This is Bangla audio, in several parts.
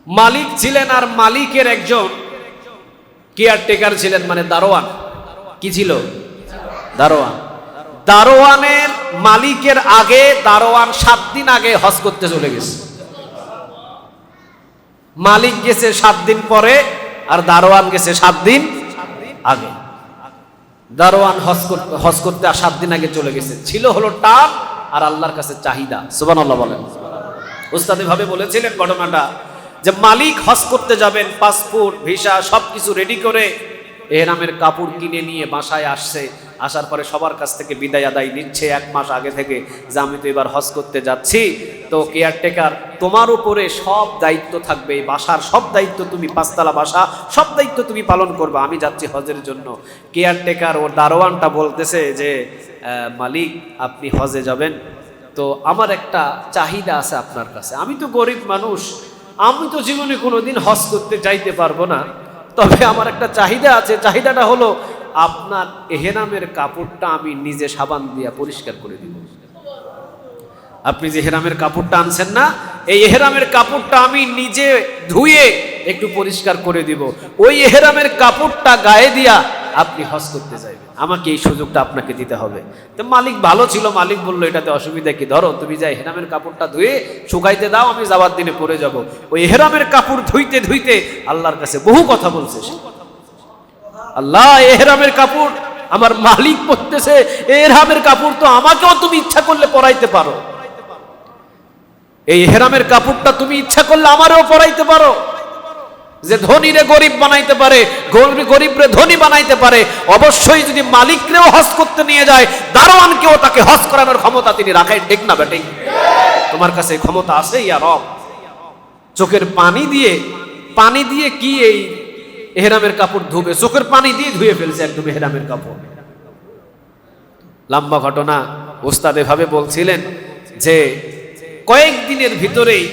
মালিক ছিলেন, আর মালিকের একজন কেয়ারটেকার ছিলেন, মানে দারোয়ান। কি ছিল? দারোয়ান। দারোয়ানের মালিকের আগে দারোয়ান 7 দিন আগে হজ করতে চলে গেছে। মালিক গেছে 7 দিন পরে, আর দারোয়ান গেছে 7 দিন আগে। দারোয়ান হজ করতে 7 দিন আগে চলে গেছে। ছিল হলো টান, আর আল্লাহর কাছে চাহিদা। সুবহানাল্লাহ বলেন। উস্তাদ ভাবে বলেছিলেন ঘটনাটা, যে মালিক হজ করতে যাবেন, পাসপোর্ট ভিসা সবকিছু রেডি করে এহরামের কাপড় কিনে নিয়ে বাসায় আসছে। আসার পরে সবার কাছ থেকে বিদায় আদায় নিচ্ছে 1 মাস আগে থেকে, যে আমি তো এবার হজ করতে যাচ্ছি, তো কেয়ারটেকার তোমার উপরে সব দায়িত্ব থাকবে, এই বাসার সব দায়িত্ব তুমি, 5 তলা বাসা, সব দায়িত্ব তুমি পালন করবে, আমি যাচ্ছি হজের জন্য। কেয়ারটেকার ও দারোয়ানটা বলতেছে যে মালিক আপনি হজে যাবেন, তো আমার একটা চাহিদা আছে আপনার কাছে। আমি তো গরিব মানুষ, আমি তো জীবনে কোনোদিন হজ করতে যাইতে পারবো না, তবে আমার একটা চাহিদা আছে। চাহিদাটা হলো আপনার এহরামের কাপড়টা আমি নিজে সাবান দিয়া পরিষ্কার করে দিব। আপনি যে এহরামের কাপড়টা আনছেন না, এই এহরামের কাপড়টা আমি নিজে ধুয়ে একটু পরিষ্কার করে দিব। ওই এহরামের কাপড়টা গায়ে দিয়া আপনি হজ করতে যাইবেন, আমাকে এই সুযোগটা আপনাকে দিতে হবে। তো মালিক ভালো ছিল, মালিক বললো এটাতে অসুবিধা কি, ধরো তুমি যা এহরামের কাপড়টা ধুয়ে শুকাইতে দাও, আমি যাবার দিনে পরে যাব। ওই এহরামের কাপড় ধুইতে ধুইতে আল্লাহর কাছে বহু কথা বলছে সে। আল্লাহ, এহরামের কাপড় আমার মালিক পরতেছে, এহরামের কাপড় তো আমাকেও তুমি ইচ্ছা করলে পরাইতে পারো, এই এহরামের কাপড়টা তুমি ইচ্ছা করলে আমারও পরাইতে পারো। যে ধনীরে গরিব বানাইতে পারে, গরিবরে ধনী বানাইতে পারে, অবশ্যই যদি মালিকরেও হজ করতে নিয়ে যায়, দারোয়ানকেও তাকে হজ করানোর ক্ষমতা তিনি রাখেন। ঠিক না বেঠিক? তোমার কাছে ক্ষমতা আছে ইয়া রব। চোখের পানি দিয়ে কি এই এহরামের কাপড় ধুবে? চোখের পানি দিয়ে ধুয়ে ফেলছে একদম এহরামের কাপড়। লম্বা ঘটনা। ওস্তাদ এভাবে বলছিলেন যে কয়েকদিনের ভিতরেই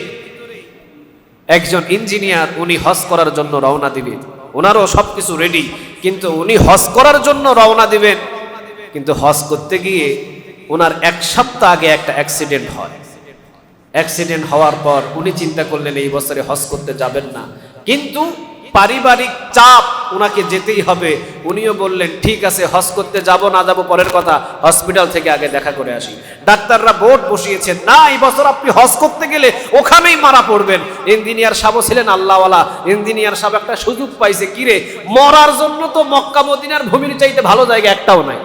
একজন ইঞ্জিনিয়ার, উনি হজ করার জন্য রওনা দিবেন, ওনারও সবকিছু রেডি, কিন্তু উনি হজ করার জন্য রওনা দিবেন, কিন্তু হজ করতে গিয়ে ওনার 1 সপ্তাহ আগে একটা অ্যাক্সিডেন্ট হয়। অ্যাক্সিডেন্ট হওয়ার পর উনি চিন্তা করলেন এই বছরে হজ করতে যাবেন না, কিন্তু পারিবারিক চাপ, ওনাকে যেতেই হবে। উনিও বললেন ঠিক আছে, হজ করতে যাব না যাব পরের কথা, হসপিটাল থেকে আগে দেখা করে আসি। ডাক্তাররা বোর্ড বসিয়েছেন, না এই বছর আপনি হজ করতে গেলে ওখানেই মারা পড়বেন। ইঞ্জিনিয়ার সাহেব ছিলেন আল্লাহওয়ালা, ইঞ্জিনিয়ার সাহেব একটা সুযোগ পাইছে, কিরে মরার জন্য তো মক্কা মদিনার ভূমির চাইতে ভালো জায়গা একটাও নাই,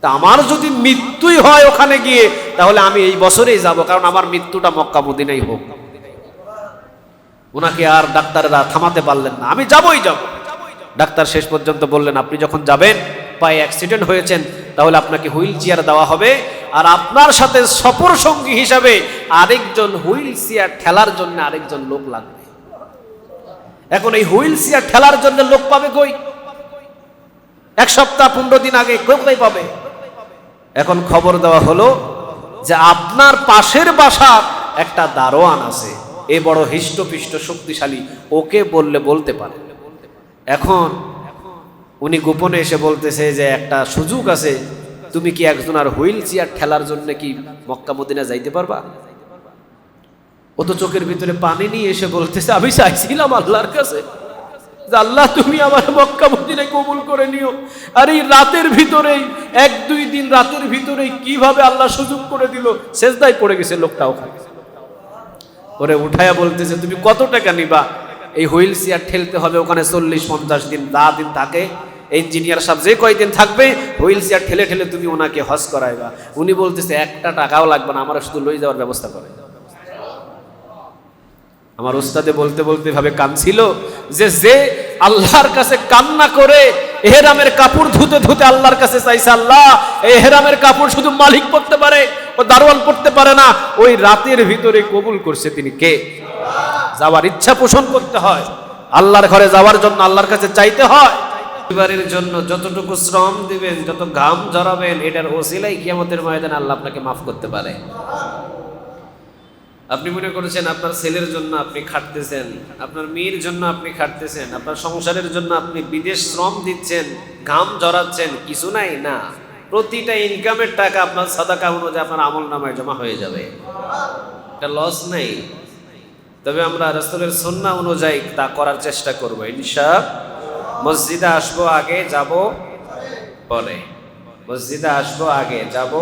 তা আমার যদি মৃত্যুই হয় ওখানে গিয়ে, তাহলে আমি এই বছরেই যাব, কারণ আমার মৃত্যুটা মক্কা মদিনাই হোক। ওনাকে আর ডাক্তাররা থামাতে পারলেন না, আমি যাবই যাব। ডাক্তার শেষ পর্যন্ত বললেন আপনি যখন যাবেন, পায়ে অ্যাক্সিডেন্ট হয়েছেন, তাহলে আপনাকে হুইল চেয়ার দেওয়া হবে, আর আপনার সাথে সফর সঙ্গী হিসাবে আরেকজন হুইল চেয়ার ঠেলার জন্য আরেকজন লোক লাগবে। এখন এই হুইল চেয়ার ঠেলার জন্য লোক পাবে কই? 1 সপ্তাহ 15 দিন আগে কোথায় পাবে? এখন খবর দেওয়া হলো যে আপনার পাশের বাসার একটা দারোয়ান আছে, এ বড় হিষ্টপিষ্ট শক্তিশালী, ওকে বললে বলতে পারে। এখন উনি গোপনে এসে বলতেছে যে একটা সুযোগ আছে, তুমি কি একজন আর হুইল চেয়ার ঠেলার জন্য কি মক্কা মদিনা যাইতে পারবা? ও তো চোখের ভিতরে পানি নিয়ে এসে বলতেছে আমি চাইছিলাম আল্লাহর কাছে যে আল্লাহ তুমি আমার মক্কা মদিনায় কবুল করে নিও, আর এই রাতের ভিতরেই 1-2 দিন রাতের ভিতরেই কিভাবে আল্লাহ সুযোগ করে দিল, সেজদায় পড়ে গেছে লোকটা ওখানে। ওরে উঠায়া বলতেছে তুমি কত টাকা নিবা? এই হুইল চেয়ার ঠেলতে হবে ওখানে 40-50 দিন, দিন থাকে ইঞ্জিনিয়ার সাহেব যে কয়দিন থাকবে, হুইল চেয়ার ঠেলে ঠেলে তুমি ওনাকে হজ করাইবা। উনি বলতেছে 1 টাকাও লাগবে না, আমার শুধু লই যাওয়ার ব্যবস্থা করে। আমার উস্তাদে বলতে বলতে ভাবে কাঁদছিল যে আল্লাহর কাছে কান্না করে এহরামের কাপড় ধুতে ধুতে আল্লাহর কাছে চাইছে, আল্লাহ এই এহরামের কাপড় শুধু মালিক পরতে পারে, ও দারোয়ান পরতে পারে না, ওই রাতের ভিতরে কবুল করছে তিনি কে? যাওয়ার ইচ্ছা পোষণ করতে হয়, আল্লাহর ঘরে যাওয়ার জন্য আল্লাহর কাছে চাইতে হয়। পরিবারের জন্য যতটুকু শ্রম দিবেন, যত ঘাম ঝরাবেন, এটার ওসিলায় কিয়ামতের ময়দানে আল্লাহ আপনাকে মাফ করতে পারে। আপনি মনে করেছেন আপনার ছেলের জন্য আপনি খাটতেছেন, আপনার মেয়ের জন্য আপনি খাটতেছেন, আপনার সংসারের জন্য আপনি বিদেশ শ্রম দিচ্ছেন, ঘাম ঝরাচ্ছেন, কিছু নাই না। প্রতিটা ইনকামের টাকা আপনার সাদাকা অনুযায়ী আপনার আমল নামায় জমা হয়ে যাবে, এটা লস নাই। তবে আমরা রাসূলের সুন্নাহ অনুযায়ী তা করার চেষ্টা করব ইনশাআল্লাহ। মসজিদে আসবো আগে, যাব পরে। মসজিদে আসবো আগে, যাব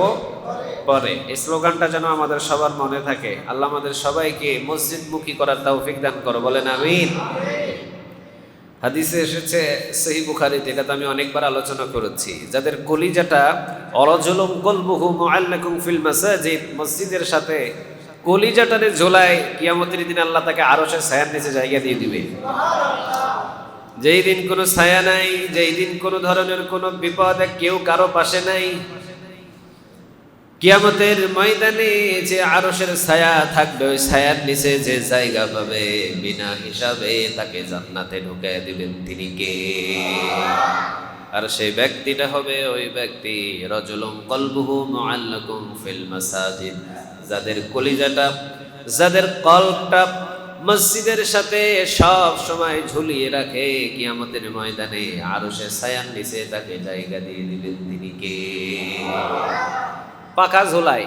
পরে। এই স্লোগানটা যেন আমাদের সবার মনে থাকে। আল্লাহ আমাদের সবাইকে মসজিদমুখী করার তৌফিক দান করো, বলেন আমিন। হাদিসে এসেছে সহিহ বুখারীতে, এটা তো আমি অনেকবার আলোচনা করেছি, যাদের কলিজাটা অরজুলুম কলবুহু মুআল্লাকুম ফিল মাসাজিদ, মসজিদের সাথে কলিজাটারে ঝোলায়, কিয়ামতের দিন আল্লাহ তাকে আরশের ছায়ার নিচে জায়গা দিয়ে দিবে। যেই দিন কোনো ছায়া নাই, যেই দিন কোনো ধরনের কোনো বিপদ, কেউ কারো পাশে নাই, কিয়ামতের ময়দানে যে আরশের ছায়া থাকবে, ওই ছায়ার নিচে যে জায়গা পাবে, বিনা হিসাবে তাকে জান্নাতে ঢুকায় দিবেন তিনি কে? আর সেই ব্যক্তিটা হবে ওই ব্যক্তি রাজুলুম কলবুহু মুআল্লাকুম ফিল মাসাজিদ, যাদের কলিজাটা, যাদের কলবটা মসজিদের সাথে সব সময় ঝুলিয়ে রাখে, কিয়ামতের ময়দানে আরশের ছায়ার নিচে তাকে জায়গা দিয়ে দিবেন তিনি কে? পাখা ঝুলায়,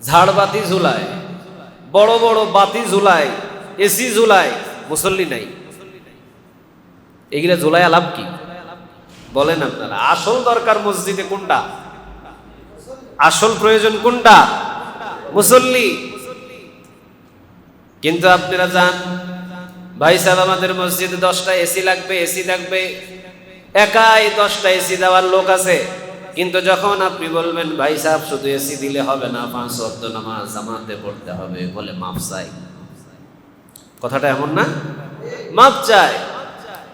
ঝাড়বাতি ঝুলায়, বড় বড় বাতি ঝুলায়, এসি ঝুলায়, মুসল্লি নাই। এগুলা ঝুলায় লাভ কি বলেন আপনারা? আসল দরকার মসজিদে কোনটা? আসল প্রয়োজন কোনটা? মুসল্লি। কিন্তু আপনারা যান, ভাই সাহেব আমাদের মসজিদে 10টা এসি লাগবে, এসি লাগবে, একাই 10টা এসি দেওয়ার লোক আছে। কিন্তু যখন আপনি বলবেন ভাই সাহেব শুধু এসি দিলে হবে না, 5 ওয়াক্ত নামাজ জামাতে পড়তে হবে, বলে মাপ চাই। কথাটা এমন না? মাপ চাই।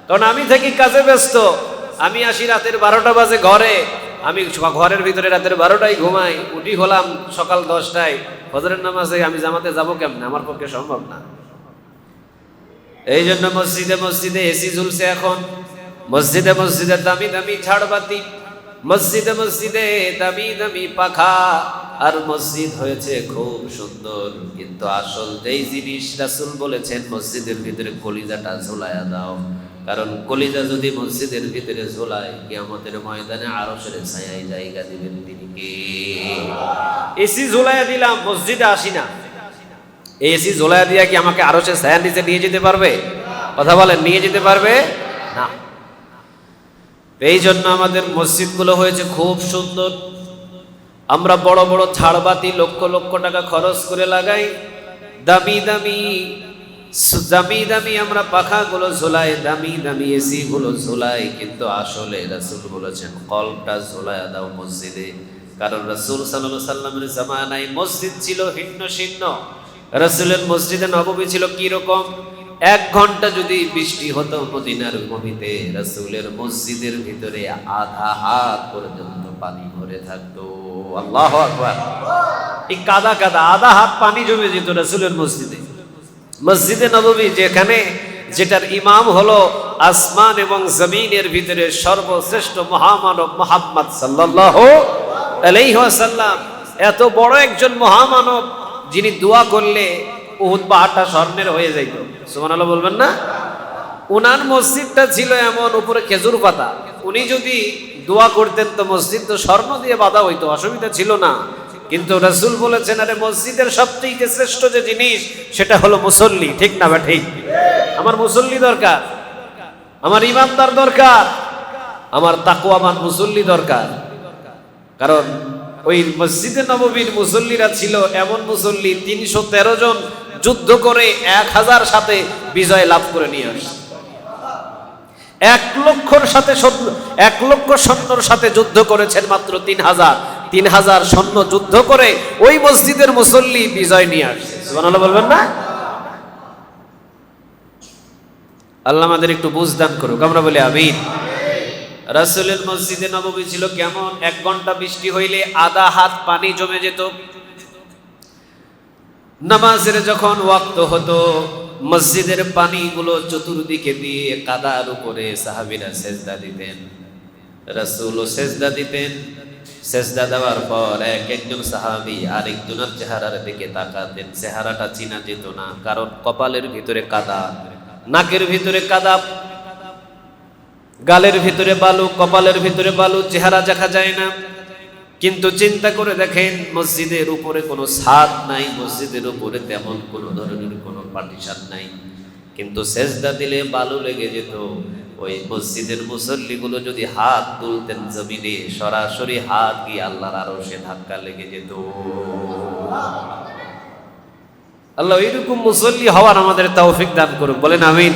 কারণ আমি থাকি কাজে ব্যস্ত, আমি আসি রাতের 12টা বাজে ঘরে, আমি ঘরের ভিতরে রাতের 12টায় ঘুমাই, উঠি হলাম সকাল 10টায়, ফজরের নামাজে আমি জামাতে যাব কেমনে? আমার পক্ষে সম্ভব না। এই জন্য মসজিদে মসজিদে এসি ঝুলছে এখন, মসজিদে মসজিদে দামি দামি ঝাড়বাতি, মসজিদে মসজিদে দামি দামি পাখা, আর মসজিদ হয়েছে খুব সুন্দর। কিন্তু আসল যেই জিনিস রাসূল বলেছেন মসজিদের ভিতরে কলিজাটা ঝুলায়া দাও, কারণ কলিজা যদি মসজিদের ভিতরে ঝোলায়, কিয়ামতের ময়দানে আরশের ছায়ায় জায়গা দিবেন তিনি কে? এসি ঝোলায়া দিলাম, মসজিদে আসি না, এসি ঝোলায়া দিয়া কি আমাকে আরশের ছায়ার নিচে নিয়ে যেতে পারবে? কথা বলেন, নিয়ে যেতে পারবে না। এই জন্য আমাদের মসজিদগুলো হয়েছে খুব সুন্দর। আমরা বড় বড় ঝাড়বাতি লক্ষ লক্ষ টাকা খরচ করে লাগাই, দামি দামি দামি দামি আমরা পাখাগুলো ঝোলাই, দামি দামি এসি গুলো ঝোলাই, কিন্তু আসলে রাসূল বলেছেন কলবটা ঝোলায়া দাও মসজিদে। কারণ রাসূল সাল্লাল্লাহু আলাইহি সাল্লামের জামানায় মসজিদ ছিল হিন্ন শীর্ণ। রাসূলের মসজিদে নববী ছিল কি রকম? 1 ঘন্টা যদি বৃষ্টি হতো মদিনার ভূমিতে, রাসূলের মসজিদের ভিতরে আধা হাত পর্যন্ত পানি ভরে থাকতো। আল্লাহু আকবার! এই কাদা কাদা আধা হাত পানি জমে যেত রাসূলের মসজিদে। মসজিদে নববী যেখানে, যেটার ইমাম হলো আসমান এবং জমিনের ভিতরে সর্বশ্রেষ্ঠ মহামানব মুহাম্মদ সাল্লাল্লাহু আলাইহি ওয়াসাল্লাম, এত বড় একজন মহামানব, যিনি দোয়া করলে উহুদ পাহাড়টা স্বর্ণের হয়ে যাইত। সুবহানাল্লাহ বলবেন না? উনার মসজিদটা ছিল এমন, উপরে খেজুর পাতা, উনি যদি দোয়া করতেন তো মসজিদ তো স্বর্ণ দিয়ে বাঁধা হইতো, অসুবিধা ছিল না। কিন্তু রাসূল বলেছেন, আরে মসজিদের সবচেয়ে শ্রেষ্ঠ যে জিনিস সেটা হলো মুসল্লি। ঠিক না বা ঠিক? আমার মুসল্লি দরকার, আমার ইমানদার দরকার, আমার তাকওয়াবান মুসল্লি দরকার। কারণ ওই মসজিদে নববীর মুসল্লিরা ছিল এমন মুসল্লি, 313 জন যুদ্ধ করে 1000 সাথে বিজয় লাভ করে নিয়ে আসে। 1 লক্ষ সৈন্যর সাথে যুদ্ধ করেছেন মাত্র 3000 সৈন্য যুদ্ধ করে ওই মসজিদের মুসল্লি বিজয় নিয়ে আসছে। সুবহানাল্লাহ বলবেন না? আল্লাহ আমাদের একটু বুঝ দান করুক, আমরা বলি আমিন। রাসূলের মসজিদে নববী ছিল কেমন? 1 ঘন্টা বৃষ্টি হইলে আধা হাত পানি জমে যেত। নামাজের যখন ওয়াক্ত হতো, মসজিদের পানিগুলো চতুর্দিকে দিয়ে কাদার উপরে সাহাবীরা সেজদা দিতেন, রাসূলও সেজদা দিতেন। সেজদা দেওয়ার পর একজন সাহাবী আরেকজনের চেহারার দিকে তাকাতেন, চেহারাটা চিনা যেত না, কারণ কপালের ভিতরে কাদা, নাকের ভিতরে কাদা, গালের ভিতরে বালু, কপালের ভিতরে বালু, চেহারা দেখা যায় না। কিন্তু চিন্তা করে দেখেন, মসজিদের উপরে কোনো ছাদ নাই, মসজিদের উপরে তেমন কোনো ধরনের কোনো পার্টিশন নাই, কিন্তু সেজদা দিলে বালু লেগে যেত। ওই মসজিদের মুসল্লিগুলো যদি হাত তুলতেন জমিনে, সরাসরি হাত গিয়ে আল্লাহর আরশে ধাক্কা লেগে যেত। আল্লাহ এরকম মুসল্লি হওয়ার আমাদের তৌফিক দান করুক, বলেন আমিন।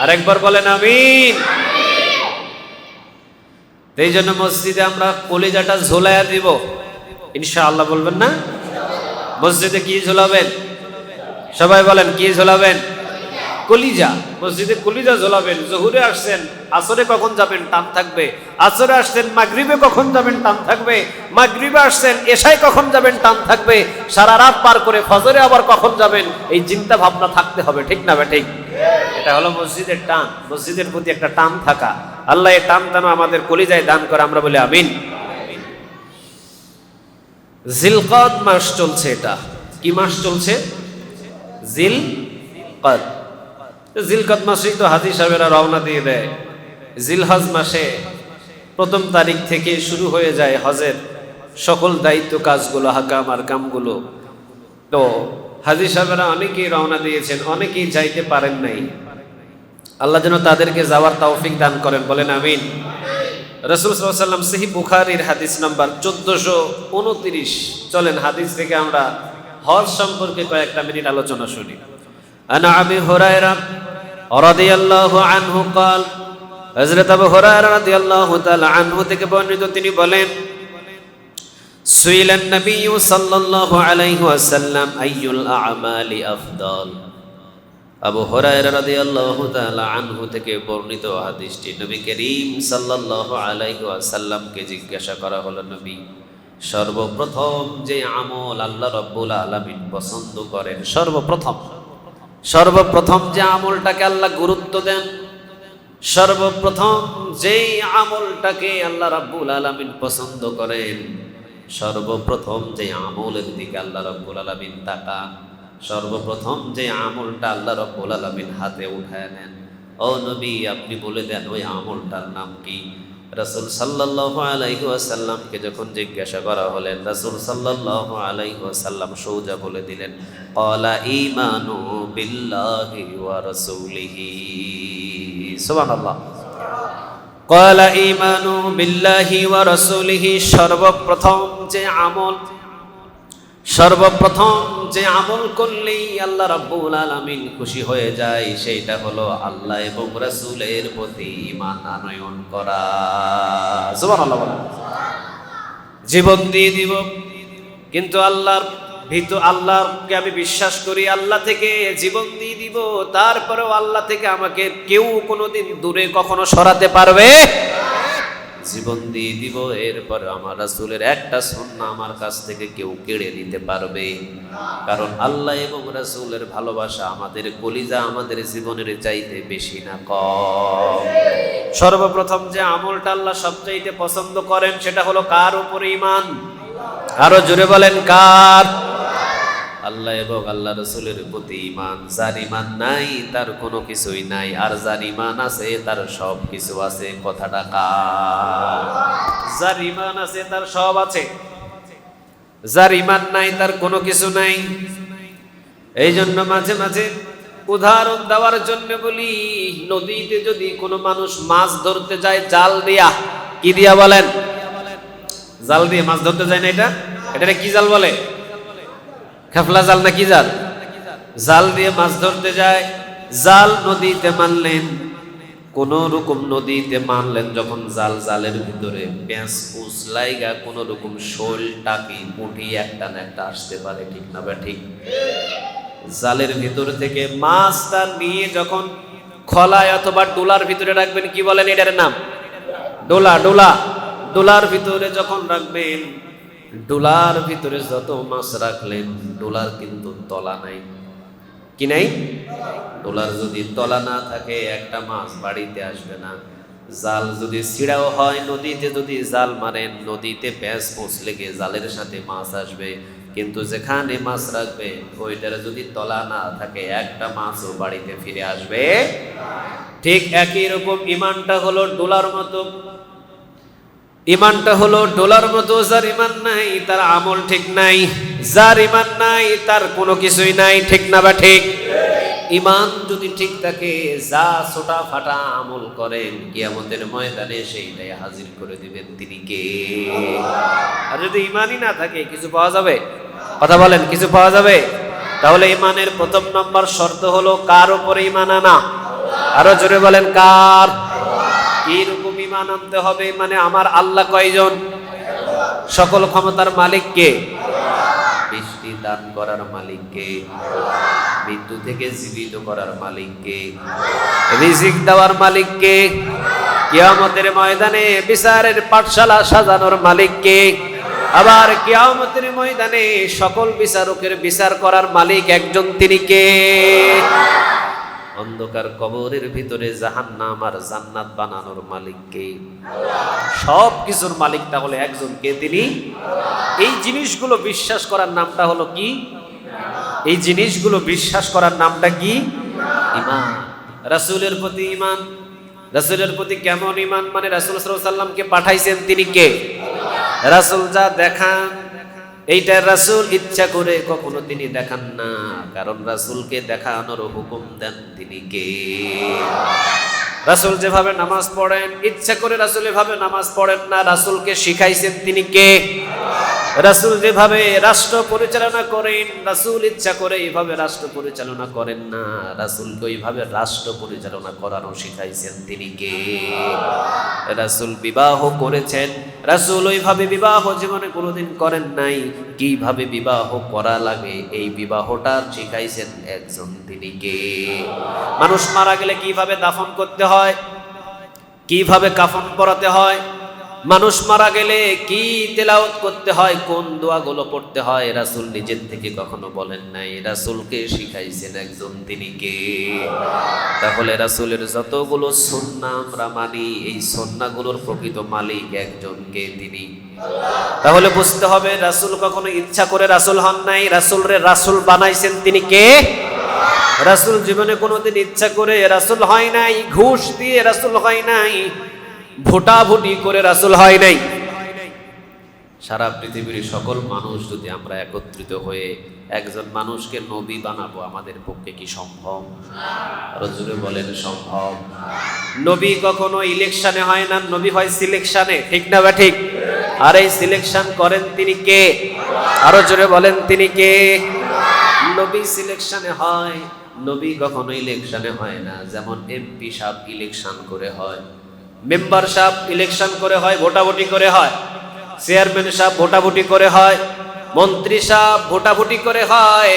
আরেকবার বলেন আমিন। এই জন্য মসজিদে আমরা কলিজাটা ঝোলাইয়া দিব ইনশাআল্লাহ, বলবেন না? মসজিদে কি ঝোলাবেন? সবাই বলেন কি ঝোলাবেন? কলিজা। মসজিদে কলিজা ঝোলাবেন। জোহরে আসছেন, আসরে কখন যাবেন টান থাকবে। আসরে আসছেন, মাগরিবে কখন যাবেন টান থাকবে। মাগরিবে আসছেন, এশায় কখন যাবেন টান থাকবে। সারা রাত পার করে ফজরে আবার কখন যাবেন, এই চিন্তা ভাবনা থাকতে হবে, ঠিক না ঠিক? এটা হলো মসজিদের টান, মসজিদের প্রতি একটা টান থাকা। আল্লাহ এই টান যেন আমাদের কলিজায় দান করে, আমরা বলি আমিন। জিলকদ মাস চলছে। এটা কি মাস চলছে? জিলকদ। জিলকদ মাসেই তো হাজী সাহেবেরা রওনা দিয়ে দেয়। জিলহজ মাসে 1 তারিখ থেকে শুরু হয়ে যায় হজের সকল দায়িত্ব কাজগুলো, হাকাম আর কামগুলো। তো হাজী সাহেবেরা অনেকেই রওনা দিয়েছেন, অনেকেই যাইতে পারেন নাই। আল্লাহ যেন তাদেরকে যাওয়ার তৌফিক দান করেন, বলেন আমিন। রাসূল সাল্লাল্লাহু আলাইহি ওয়াসাল্লাম সহিহ বুখারীর হাদিস নাম্বার 1429। চলেন হাদিস থেকে আমরা হজ সম্পর্কে কয়েকটা মিনিট আলোচনা শুনি। আন আবি হুরায়রা রাদিয়াল্লাহু আনহু قال, হযরত আবু হুরায়রা রাদিয়াল্লাহু তাআলা আনহু থেকে বর্ণিত, তিনি বলেন, সুইলান নবী সাল্লাল্লাহু আলাইহি ওয়াসাল্লাম আইয়ুল আ'মালি আফদাল। আবু হুরায়রা রাদিয়াল্লাহু তাআলা আনহু থেকে বর্ণিত হাদিসটি, নবী করিম সাল্লাল্লাহু আলাইহি ওয়াসাল্লামকে জিজ্ঞাসা করা হলো, নবী সর্বপ্রথম যে আমল আল্লাহ রাব্বুল আলামিন পছন্দ করেন, সর্বপ্রথম যে আমলটাকে আল্লাহ গুরুত্ব দেন, সর্বপ্রথম যেই আমলটাকে আল্লাহ রাব্বুল আলামিন পছন্দ করেন, সর্বপ্রথম যে আমলের দিকে আল্লাহ রাব্বুল আলামিন তাকান, সর্বপ্রথম যে আমলটা আল্লাহ রাব্বুল আলামিন হাতে উঠায় নেন, ও নবী আপনি বলে দেন ওই আমলটার নাম কি? রাসূল সাল্লাল্লাহু আলাইহি ওয়াসাল্লামকে যখন জিজ্ঞাসা করা হলেন, রাসূল সাল্লাল্লাহু আলাইহি ওয়াসাল্লাম সোজা বলে দিলেন, ক্বালা ঈমানু বিল্লাহি ওয়া রাসূলিহি। সুবহানাল্লাহ। ক্বালা ঈমানু বিল্লাহি ওয়া রাসূলিহি। সর্বপ্রথম যে আমল করলেই আল্লাহ রাব্বুল আলামিন খুশি হয়ে যায়, সেইটা হলো আল্লাহ এবং রাসূলের প্রতি ঈমান আনয়ন করা। সুবহানাল্লাহ। জীবন দিয়ে দিব, কিন্তু আল্লাহকে আমি বিশ্বাস করি, আল্লাহ থেকে জীবন দিয়ে দিব, তারপরেও আল্লাহ থেকে আমাকে কেউ কোনোদিন দূরে কখনো সরাতে পারবে? জীবন দিয়ে দিব, এরপর আমার রাসূলের একটা সুন্নাহ আমার কাছ থেকে কেউ কেড়ে নিতে পারবে? কারণ আল্লাহ এবং রাসূলের ভালোবাসা আমাদের কলিজা, আমাদের জীবনের চাইতে বেশি না কম। সর্বপ্রথম যে আমলটা আল্লাহ সবচাইতে পছন্দ করেন, সেটা হলো কার উপরে ঈমান? আরো জোরে বলেন, কার? আল্লাহ এবং আল্লাহ রাসূলের প্রতি ঈমান। যার ঈমান নাই তার কোনো কিছুই নাই, আর যার ঈমান আছে তার সব কিছু আছে। কথাটা কার? যার ঈমান আছে তার সব আছে, যার ঈমান নাই তার কোনো কিছু নাই। এই জন্য মাঝে মাঝে উদাহরণ দেওয়ার জন্য বলি, নদীতে যদি কোনো মানুষ মাছ ধরতে যায় জাল দিয়া, কি দিয়া বলেন? জাল দিয়ে মাছ ধরতে যায় না, এটা কি জাল বলে? খাফলা জাল না কি জাল? জাল দিয়ে মাছ ধরতে যায়। জাল নদীতে মানলেন, কোন রকম নদীতে মানলেন, যখন জালের ভিতরে পেঁচ পুষ লাইগা কোন রকম শোল টাকি পুঁটি একটা না একটা আসতে পারে, ঠিক না বা ঠিক? জালের ভিতর থেকে মাছটা নিয়ে যখন খলায় অথবা ডোলার ভিতরে রাখবেন, কি বলেন এটার নাম? ডোলার ভিতরে যখন রাখবেন, ডোলার ভিতরে যত মাছ রাখলেন, ডোলার কিন্তু তলা নাই। কি নাই? ডোলার যদি তলা না থাকে একটা মাছ বাড়িতে আসবে না। জাল যদি ছিঁড়াও হয়, নদীতে যদি জাল মারেন, নদীতে প্যাঁচ পোঁচ লেগে জালের সাথে মাছ আসবে, কিন্তু যেখানে মাছ রাখবে ওইটার যদি তলা না থাকে, একটা মাছও বাড়িতে ফিরে আসবে। ঠিক একই রকম ঈমানটা হলো ডোলার মতো। ইমানটা হলো ডলার মতো, যার ইমান নাই তার আমল ঠিক নাই, যার ইমান নাই তার কোনো কিছুই নাই, ঠিক না বা ঠিক? ইমান যদি ঠিক থাকে, যা ছোটা ফাটা আমল করেন কিয়ামতের ময়দানে সেইটাই হাজির করে দিবেন তিনি কে? আর যদি ইমানই না থাকে কিছু পাওয়া যাবে? কথা বলেন, কিছু পাওয়া যাবে? তাহলে ইমানের প্রথম নম্বর শর্ত হলো কার উপরে ইমান আনা? আরো জোরে বলেন, কার? কিরকম ইমান আনতে হবে? মানে আমার আল্লাহ কয়জন? সকল ক্ষমতার মালিক কে? বৃষ্টি দান করার মালিক কে? মৃত্যু থেকে জীবিত করার মালিক কে? রিজিক দেওয়ার মালিক কে? কিয়ামতের ময়দানে বিচারের পাঠশালা সাজানোর মালিক কে? আবার কিয়ামতের ময়দানে সকল বিচারকের বিচার করার মালিক একজন, তিনি কে? অন্ধকার কবরের ভিতরে জাহান্নাম আর জান্নাত বানানোর মালিক কে? সব কিছুর মালিক তাহলে একজন, কে? তিনি। এই জিনিসগুলো বিশ্বাস করার নামটা হলো কি? এই জিনিসগুলো বিশ্বাস করার নামটা কি? ঈমান। রাসূলের প্রতি ঈমান। রাসূলের প্রতি কেমন ঈমান? মানে রাসূল সাল্লাল্লাহু আলাইহি ওয়াসাল্লামকে পাঠাইছেন তিনি কে? রাসূল যা দেখান এইটা রাসূল ইচ্ছা করে কখনো তিনি দেখান না, কারণ রাসূলকে দেখানোর হুকুম দেন তিনি কে? রাসূল যেভাবে নামাজ পড়েন ইচ্ছা করে রাসূল এভাবে নামাজ পড়েন না, রাসূলকে শিখাইছেন তিনি কে? রাসূল যেভাবে রাষ্ট্র পরিচালনা করেন রাসূল ইচ্ছা করে এইভাবে রাষ্ট্র পরিচালনা করেন না, রাসূলকে ওইভাবে রাষ্ট্র পরিচালনা করানো শিখাইছেন তিনি কে? রাসূল বিবাহ করেছেন, রাসূল ওইভাবে বিবাহ জীবনে কোনোদিন করেন নাই, কিভাবে বিবাহ করা লাগে এই বিবাহটা শিখাইছেন একজন, তিনি কে? মানুষ মারা গেলে কিভাবে দাফন করতে হয়, কিভাবে কাফন পরাতে হয়, মানুষ মারা গেলে কি তেলাওয়াত করতে হয়, কোন দোয়াগুলো পড়তে হয়, রাসূল নিজের থেকে কখনো বলেন নাই, রাসূলকে শিখাইছেন একজন, তিনি কে? তাহলে রাসূলের যতগুলো সুন্নাহ আমরা মানি, এই সুন্নাহগুলোর প্রকৃত মালিক একজন, কে? তিনি। তাহলে বুঝতে হবে রাসূল কখনো ইচ্ছা করে রাসূল হন নাই, রাসূলরে রাসূল বানাইছেন তিনি কে? রাসূল জীবনে কোনোদিন ইচ্ছা করে রাসূল হয় নাই, ঘুষ দিয়ে রাসূল হয় নাই, ভোটাভুটি করে রাসূল হয় নাই। সারা পৃথিবীর সকল মানুষ যদি আমরা একত্রিত হয়ে একজন মানুষকে নবী বানাবো, আমাদের পক্ষে কি সম্ভব? আরো জোরে বলেন, সম্ভব। নবী কখনো ইলেকশনে হয় না, নবী হয় সিলেকশনে, ঠিক না বা ঠিক? আর এই সিলেকশন করেন তিনি কে? আরো জোরে বলেন, তিনি কে? নবী সিলেকশনে হয়, নবী কখনো ইলেকশনে হয় না। যেমন এমপি সাহেব ইলেকশন করে হয়, মেম্বার সাহেব ইলেকশন করে হয়, ভোটাভুটি করে হয়, চেয়ারম্যান সাহেব ভোটাভুটি করে হয়, মন্ত্রী সাহেব ভোটাভুটি করে হয়,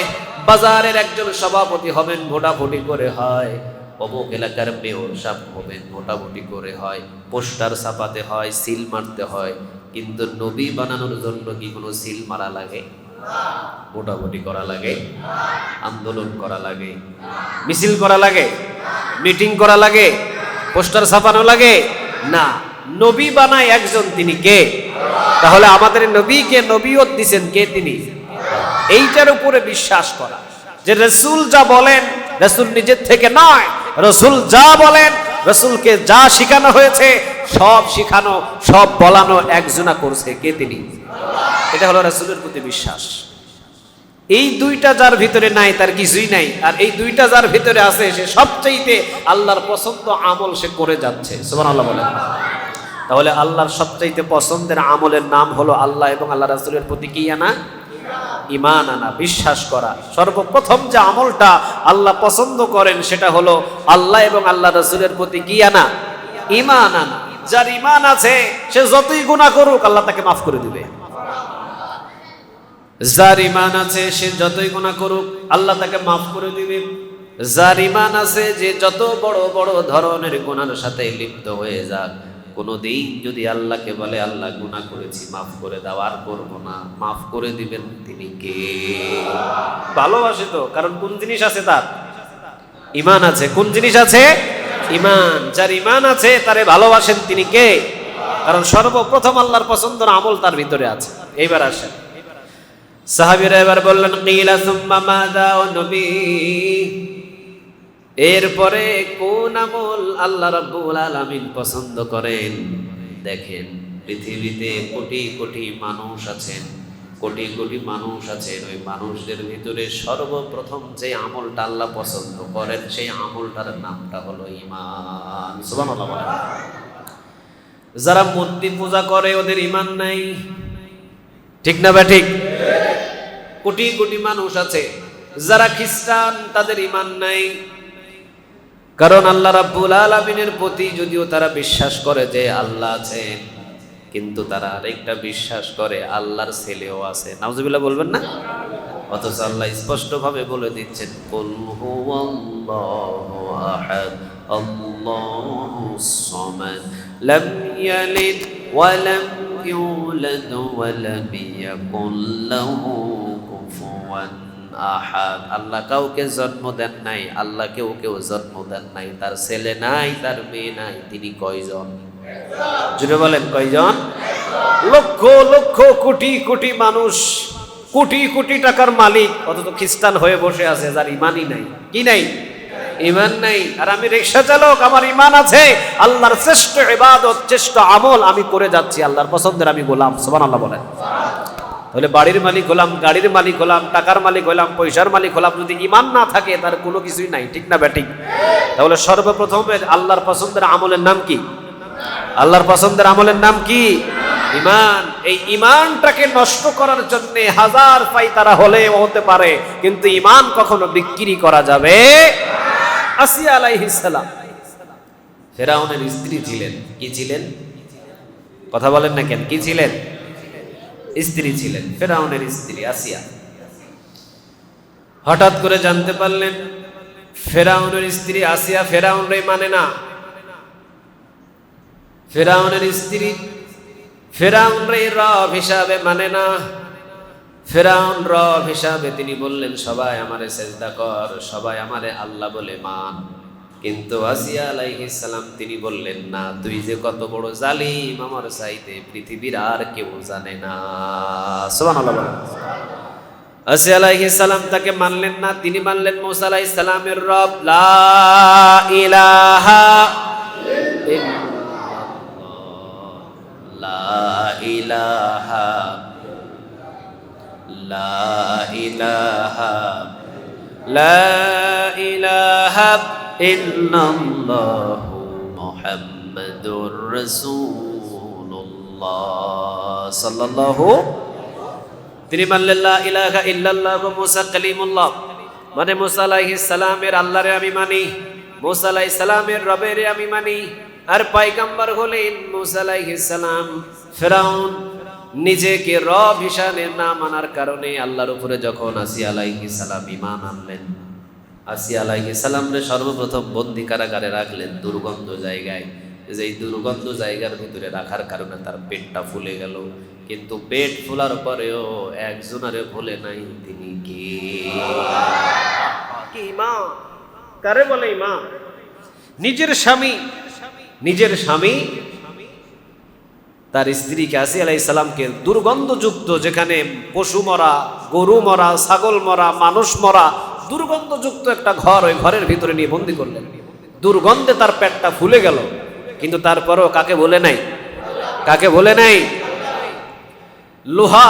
বাজারের একজন সভাপতি হবেন ভোটাভুটি করে হয়, অমুক এলাকার মেয়র সাহেব হবেন ভোটাভুটি করে হয়, পোস্টার ছাপাতে হয়, সিল মারতে হয়। কিন্তু নবী বানানোর জন্য কি কোনো সিল মারা লাগে? ভোটাভুটি করা লাগে? আন্দোলন করা লাগে? মিছিল করা লাগে? মিটিং করা লাগে? পোস্টার ছাপানো লাগে? না, নবী বানায় একজন, তিনি কে? তাহলে আমাদের নবীকে নবীয়ত দিবেন কে? তিনি। এইটার উপরে বিশ্বাস করা যে রাসূল যা বলেন রাসূল নিজের থেকে নয়, রাসূল যা বলেন, রাসূলকে যা শিখানো হয়েছে সব শিখানো, সব বলানো একজনা করছে, কে? তিনি। এটা হলো রাসূলের প্রতি বিশ্বাস। এই দুইটা যার ভিতরে নাই তার কিছুই নাই, আর এই দুইটা যার ভিতরে আছে সে সবচাইতে আল্লাহর পছন্দ আমল সে করে যাচ্ছে। সুবহানাল্লাহ বলেন। তাহলে আল্লাহর সবচাইতে পছন্দের আমলের নাম হলো আল্লাহ এবং আল্লাহ রাসূলের প্রতি কি আনা? ঈমান আনা, বিশ্বাস করা। সর্বপ্রথম যে আমলটা আল্লাহ পছন্দ করেন সেটা হলো আল্লাহ এবং আল্লাহ রাসূলের প্রতি কি আনা? ঈমান আনা। যার ঈমান আছে সে যতই গুনাহ করুক আল্লাহ তাকে মাফ করে দিবে। যার ঈমান আছে সে যতই গুনাহ করুক আল্লাহ তাকে মাফ করে দিবে। যার ঈমান আছে যে যত বড় বড় ধরনের গুনাহের সাথে লিপ্ত হয়ে যাক, কোনদিন যদি আল্লাহকে বলে আল্লাহ গুনাহ করেছি মাফ করে দাও, আর করব না, মাফ করে দিবেন তিনি কে? ভালোবাসে তো, কারণ কোন জিনিস আছে তার? ঈমান আছে। কোন জিনিস আছে? ঈমান। যার ঈমান আছে তারে ভালোবাসেন তিনি কে? কারণ সর্বপ্রথম আল্লাহর পছন্দের আমল তার ভিতরে আছে। এইবার আসেন, সাহাবীরা এবার বললেন কিলা সুম্মা মাযা, ও নবী এরপরে কোন আমল আল্লাহ রাব্বুল আলামিন পছন্দ করেন? দেখেন পৃথিবীতে কোটি কোটি মানুষ আছেন, কোটি কোটি মানুষ আছেন। ওই মানুষদের ভিতরে সর্বপ্রথম যে আমলটা আল্লাহ পছন্দ করেন সেই আমলটার নামটা হলো ঈমান। সুবহানাল্লাহ বলেন। যারা মূর্তি পূজা করে ওদের ঈমান নাই, ঠিক না ঠিক? কোটি কোটি মানুষ আছে যারা খ্রিস্টান, তাদের ঈমান নাই। কারণ আল্লাহ রাব্বুল আলামিনের প্রতি যদিও তারা বিশ্বাস করে যে আল্লাহ আছেন, কিন্তু তারা আরেকটা বিশ্বাস করে আল্লাহর ছেলেও আছে। নাউজুবিল্লাহ বলবেন না? অথচ আল্লাহ স্পষ্টভাবে বলে দিচ্ছেন, কুল হুয়াল্লাহু আহাদ আল্লাহুস সামাদ লাম ইয়ালিদ ওয়া লাম ইউলাদ ওয়া লাম ইয়াকুল লাহু কুফুয়ান আহাদ। আল্লাহ কাউকে জন্ম দেন নাই, আল্লাহ কেউ জন্ম দেন নাই, তার ছেলে নাই, তার মেয়ে নাই, তিনি কয়জন? জুড়ে বলেন কয়জন? লক্ষ লক্ষ কোটি কোটি মানুষ, কোটি কোটি টাকার মালিক, অথচ খ্রিস্টান হয়ে বসে আছে যার ঈমানই নাই। কি নাই? ঈমান নাই। আর আমি রিকশা চালক, আমার ঈমান আছে, আল্লাহর শ্রেষ্ঠ ইবাদত, শ্রেষ্ঠ আমল আমি করে যাচ্ছি, আল্লাহর পছন্দের আমি গোলাম। সুবহানাল্লাহ বলেন। তাহলে বাড়ির মালিক হলাম, গাড়ির মালিক হলাম, টাকার মালিক হলাম, পয়সার মালিক হলাম, যদি ঈমান না থাকে তার কোনো কিছুই নাই, ঠিক না ব্যাটিক? তাহলে সর্বপ্রথমে আল্লাহর পছন্দের আমলের নাম কি? আল্লাহর পছন্দের আমলের নাম কি? ঈমান। এই ঈমানটাকে নষ্ট করার জন্য হাজার পায়তারা হতে পারে, কিন্তু ঈমান কখনো বিক্রি করা যাবে। আসিয়া আলাইহিস সালাম ফেরাউনের স্ত্রী ছিলেন। কি ছিলেন? কথা বলেন না কেন? কি ছিলেন? স্ত্রী ছিলেন, ফেরাউনের স্ত্রী আসিয়া। হঠাৎ করে জানতে পারলেন ফেরাউনের স্ত্রী আসিয়া ফেরাউনরে মানে না। ফেরাউনের স্ত্রী ফেরাউনরে রব হিসাবে মানে না। ফেরাউন রব হিসাবে তিনি বললেন, সবাই আমারে সেজদা কর, সবাই আমারে আল্লাহ বলে মান। কিন্তু আসিয়া আলাইহিস সালাম তিনি বললেন, না, তুই যে কত বড় জালিম আমার চাইতে পৃথিবীর আর কেউ জানে না। সুবহানাল্লাহ বলেন। আসিয়া আলাইহিস সালাম তাকে মানলেন না, তিনি মানলেন মূসা আলাইহিস সালামের রব। লা ইলাহা লা ইলাহা লা ইলাহা লা ইলাহা ইল্লাল্লাহু মুহাম্মাদুর রাসূলুল্লাহ সাল্লাল্লাহু। তিনি মানলেন লা ইলাহা ইল্লাল্লাহ মুসা কালিমুল্লাহ, মানে মুসা আলাইহিস সালামের আল্লাহরে আমি মানি, মুসা আলাইহিস সালামের রবেরে আমি মানি। আর পয়গম্বর হলেন মুসা আলাইহিস সালাম। ফেরাউন নিজেকে রব হিসাবে না মানার কারণে আল্লাহর উপরে যখন আসিয়া আলাইহিস সালাম ঈমান আনলেন, আসিয়া আলাইহিস সালামরে সর্বপ্রথম বন্দি কারাগারে রাখলেন, দুর্গন্ধ জায়গায়। যেই দুর্গন্ধ জায়গার ভিতরে রাখার কারণে তার পেটটা ফুলে গেল। কিন্তু পেট ফোলার পরেও একজনারে ভুলে নাই, তিনি কে? ঈমান। কারে বলে ঈমান? নিজের স্বামী তার স্ত্রীকে আসিয়া আলাইহিস সালামকে দুর্গন্ধযুক্ত, যেখানে পশু মরা, গরু মরা, ছাগল মরা, মানুষ মরা, দুর্গন্ধযুক্ত একটা ঘর, ওই ঘরের ভিতরে নিয়ে বন্দি করলেন। দুর্গন্ধে তার পেটটা ফুলে গেল, কিন্তু তারপরও কাকে বলে নাই? কাকে বলে নাই? লোহা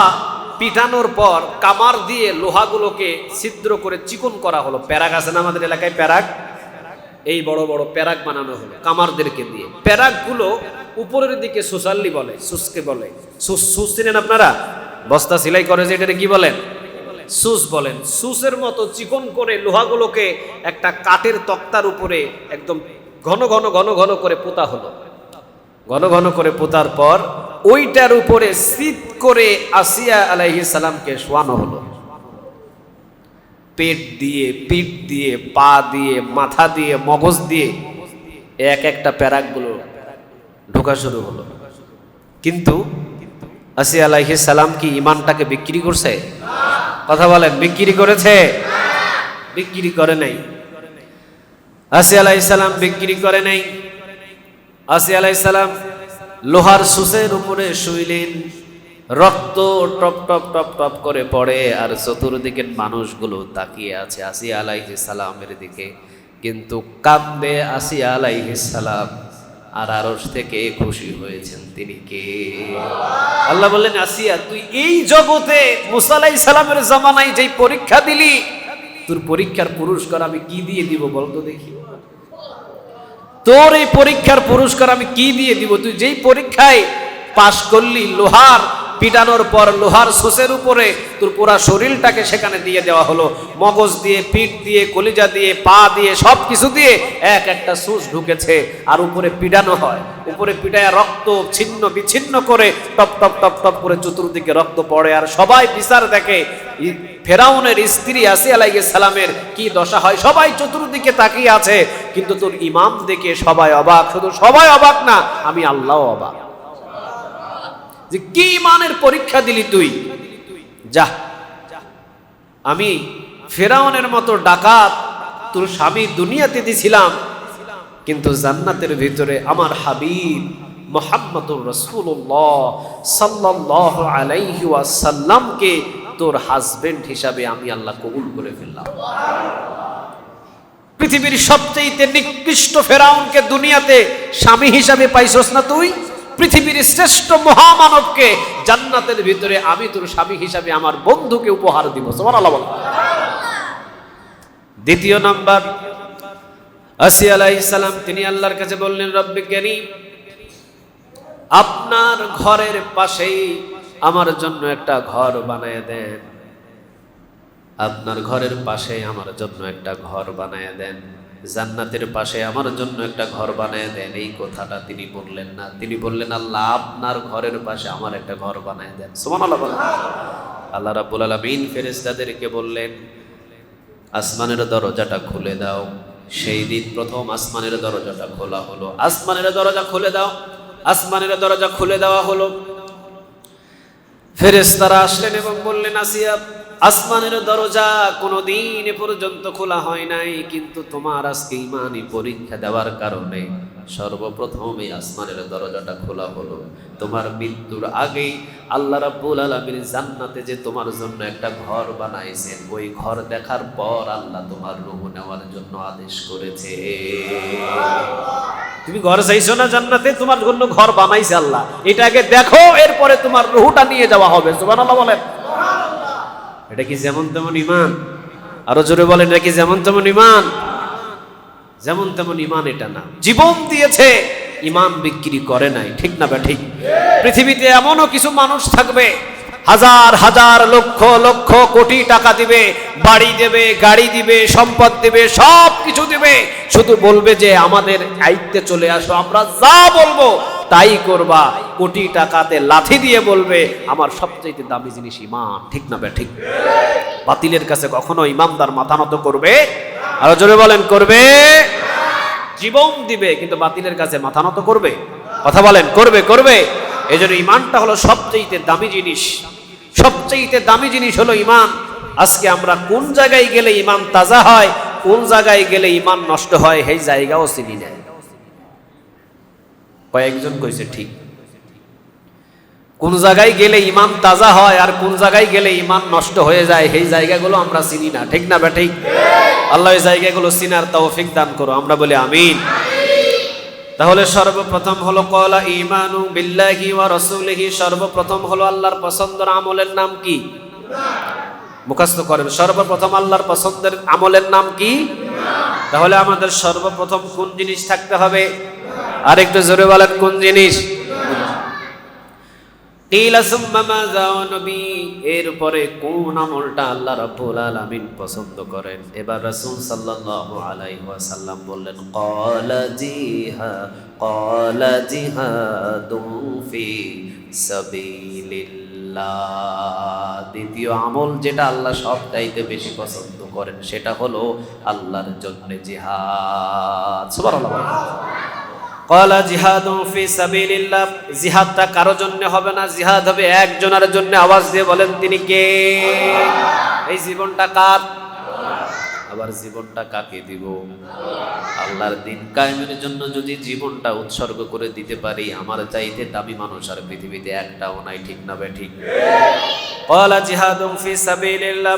পিটানোর পর কামার দিয়ে লোহাগুলোকে ছিদ্র করে চিকন করা হলো। প্যারাক আছে না আমাদের এলাকায়? প্যারাক, এই বড় বড় প্যারাক বানানো হলো কামারদেরকে দিয়ে। প্যারাকগুলো উপরের দিকে সুসাল্লি বলে, সুসকে বলে। সুস চিনেন আপনারা? বস্তা সেলাই করে যে, এটাকে কি বলেন? সুস বলেন। সুসের মতো চিকন করে লোহাগুলোকে একটা কাঠের তক্তার উপরে একদম ঘন ঘন ঘন ঘন করে পোতা হলো। ঘন ঘন করে পোতার পর ওইটার উপরে শীত করে আসিয়া আলাইহিস সালামকে শোয়ানো হলো। পেট দিয়ে, পিঠ দিয়ে, পা দিয়ে, মাথা দিয়ে, মগজ দিয়ে এক একটা প্যারাকগুলো ঢোকা শুরু হলো। কিন্তু আসিয়া আলাইহিস সালাম কি ঈমানটাকে বিক্রি করছে? কথা বলেন, বিক্রি করেছে? বিক্রি করে নাই। আসিয়া আলাইহিস সালাম বিক্রি করে নাই। আসিয়া আলাইহিস সালাম লোহার সুসের উপরে শুইলেন, রক্ত টপ টপ টপ টপ করে পড়ে, আর চতুর্দিকের মানুষগুলো তাকিয়ে আছে আসিয়া আলাইহিস সালামের দিকে, কিন্তু কাঁদবে আসিয়া আলাইহিস সালাম। আর আরশ থেকে খুশি হয়েছেন তিনি কে? আল্লাহ বললেন, আসিয়া তুই এই জগতে মুসা আলাইহিস সালামের জামানায় যেই পরীক্ষা দিলি, তোর পরীক্ষার পুরস্কার আমি কি দিয়ে দিব বলতো দেখি? তোর এই পরীক্ষার পুরস্কার আমি কি দিয়ে দিব? তুই যেই পরীক্ষায় পাশ করলি, লোহার পিটানোর পর লোহার সুসের উপরে তোর পুরা শরীরটাকে সেখানে দিয়ে দেওয়া হলো, মগজ দিয়ে, পিঠ দিয়ে, কলিজা দিয়ে, পা দিয়ে, সব কিছু দিয়ে এক একটা সুস ঢুকেছে, আর উপরে পিটানো হয়, উপরে পিটায় রক্ত ছিন্ন বিচ্ছিন্ন করে টপ টপ টপ টপ করে চতুর্দিকে রক্ত পড়ে, আর সবাই বিচার দেখে ফেরাউনের স্ত্রী আসিয়া আলাইহিস সালামের কি দশা হয়, সবাই চতুর্দিকে তাকিয়ে আছে, কিন্তু তোর ইমাম দেখে সবাই অবাক। শুধু সবাই অবাক না, আমি আল্লাহ অবাক যে কি ইমানের পরীক্ষা দিলি তুই। যা, আমি ফেরাউনের মতো ডাকাত তোর স্বামী দুনিয়াতে দিছিলাম, কিন্তু জান্নাতের ভিতরে আমার হাবিব মুহাম্মদুর রাসূলুল্লাহ সাল্লাল্লাহু আলাইহি ওয়াসাল্লামকে তোর হাজবেন্ড হিসাবে আমি আল্লাহ কবুল করে ফেললাম। পৃথিবীর সবচেয়ে নিকৃষ্ট ফেরাউনকে দুনিয়াতে স্বামী হিসাবে পাইছস না তুই? পৃথিবীর শ্রেষ্ঠ মহামানবকে জান্নাতের ভিতরে আমি তোর স্বামী হিসাবে আমার বন্ধুকে উপহার দিব। সুবহানাল্লাহ বলো। দ্বিতীয় নাম্বার, আসিয়া আলাইহিস সালাম তিনি আল্লাহর কাছে বললেন, রব্বি কারীম, আপনার ঘরের পাশেই আমার জন্য একটা ঘর বানায় দেন, আপনার ঘরের পাশে আমার জন্য একটা ঘর বানায় দেন, জান্নাতের পাশে আমার জন্য একটা ঘর বানায় দেন। এই কথাটা তিনি বললেন না, তিনি বললেন, আল্লাহ আপনার ঘরের পাশে আমার একটা ঘর বানায় দেন। সুবহানাল্লাহ বলেন। আল্লাহ রাব্বুল আলামিন ফেরেশতাদেরকে বললেন, আসমানের দরজাটা খুলে দাও। সেই দিন প্রথম আসমানের দরজাটা খোলা হলো। আসমানের দরজা খুলে দাও, আসমানের দরজা খুলে দেওয়া হলো। ফেরেশতারা আসলেন এবং বললেন, আসিয়া, আসমানের দরজা কোনোদিন পর্যন্ত খোলা হয় নাই, কিন্তু তোমার আজকে ইমানি পরীক্ষা দেওয়ার কারণে সর্বপ্রথম এই আসমানের দরজাটা খোলা হলো। তোমার মৃত্যুর আগেই আল্লাহ রাব্বুল আলামিন জান্নাতে যে তোমার জন্য একটা ঘর বানাইছেন, ওই ঘর দেখার পর আল্লাহ তোমার রূহ নেওয়ার জন্য আদেশ করেছে। তুমি ঘর চাইছো না জান্নাতে, তোমার জন্য ঘর বানাইছে আল্লাহ, এটা আগে দেখো, এরপরে তোমার রূহটা নিয়ে যাওয়া হবে। সুবহানাল্লাহ বলেন। এটা কি যেমন তেমন ইমান? আরো জোরে বলেন, এটা কি যেমন তেমন ইমান? যেমন তেমন ইমান এটা না। জীবন দিয়েছে, ইমান বিক্রি করে নাই, ঠিক না বে ঠিক? পৃথিবীতে এমনও কিছু মানুষ থাকবে, হাজার হাজার লক্ষ লক্ষ কোটি টাকা দিবে, বাড়ি দেবে, গাড়ি দিবে, সম্পদ দিবে, সব কিছু দিবে, শুধু বলবে যে আমাদের দায়িত্বে চলে আসো, আমরা যা বলবো তাই করবা। কোটি টাকাতে লাথি দিয়ে বলবে আমার সবচেয়ে দামি জিনিস ইমান, ঠিক না বে ঠিক? বাতিলের কাছে কখনো ইমানদার মাথা নত করবে? আরো জোরে বলেন, করবে? জীবন দিবে, কিন্তু বাতিলের কাছে মাথা নত করবে? কথা বলেন, করবে? করবে। এই জন্য ইমানটা হলো সবচেয়ে দামি জিনিস। সবচেয়ে দামি জিনিস হলো ইমান। আজকে আমরা কোন জায়গায় গেলে ইমান তাজা হয়, কোন জায়গায় গেলে ইমান নষ্ট হয়, এই জায়গাও চিনি না। কয়েকজন কইছে ঠিক। কোন জায়গায় গেলে ইমান তাজা হয় আর কোন জায়গায় গেলে ইমান নষ্ট হয়ে যায়, এই জায়গাগুলো আমরা চিনি না, ঠিক না বে ঠিক? আল্লাহ এই জায়গাগুলো চিনার তৌফিক দান করো, আমরা বলি আমিন। তাহলে সর্বপ্রথম হলো ক্বালা ঈমানু বিল্লাহি ওয়া রাসূলিহি, সর্বপ্রথম হলো আল্লাহর পছন্দের আমলের নাম কি? মুখস্থ করেন, সর্বপ্রথম আল্লাহর পছন্দের আমলের নাম কি? তাহলে আমাদের সর্বপ্রথম কোন জিনিস থাকতে হবে? আর একটু জোরে বলেন, কোন জিনিস? কিলা সুম্মা মাযা নবী, এরপরে কোন আমলটা আল্লাহ রাব্বুল আলামিন পছন্দ করেন? এবার রাসূল সাল্লাল্লাহু আলাইহি ওয়াসাল্লাম বললেন, ক্বালা জিহাদুন ফি সাবিলিল্লাহ। দ্বিতীয় আমল যেটা আল্লাহ সবচাইতে বেশি পছন্দ করেন সেটা হলো আল্লাহর জন্য জিহাদ। সুবহানাল্লাহ। ক্বালা জিহাদুন ফি সাবিলিল্লাহ, জিহাদটা কারো জন্য হবে না, জিহাদ হবে একজনের জন্য। আওয়াজ দিয়ে বলেন, তিনি কে? এই জীবনটা কার? আবার জীবনটা কাকে দিব? আল্লাহর দ্বীন কায়েমের জন্য যদি জীবনটা উৎসর্গ করে দিতে পারি, আমার চাইতে দামি মানুষ আর পৃথিবীতে একটাও নাই, ঠিক না বে ঠিক? ক্বালা জিহাদুন ফি সাবিলিল্লাহ।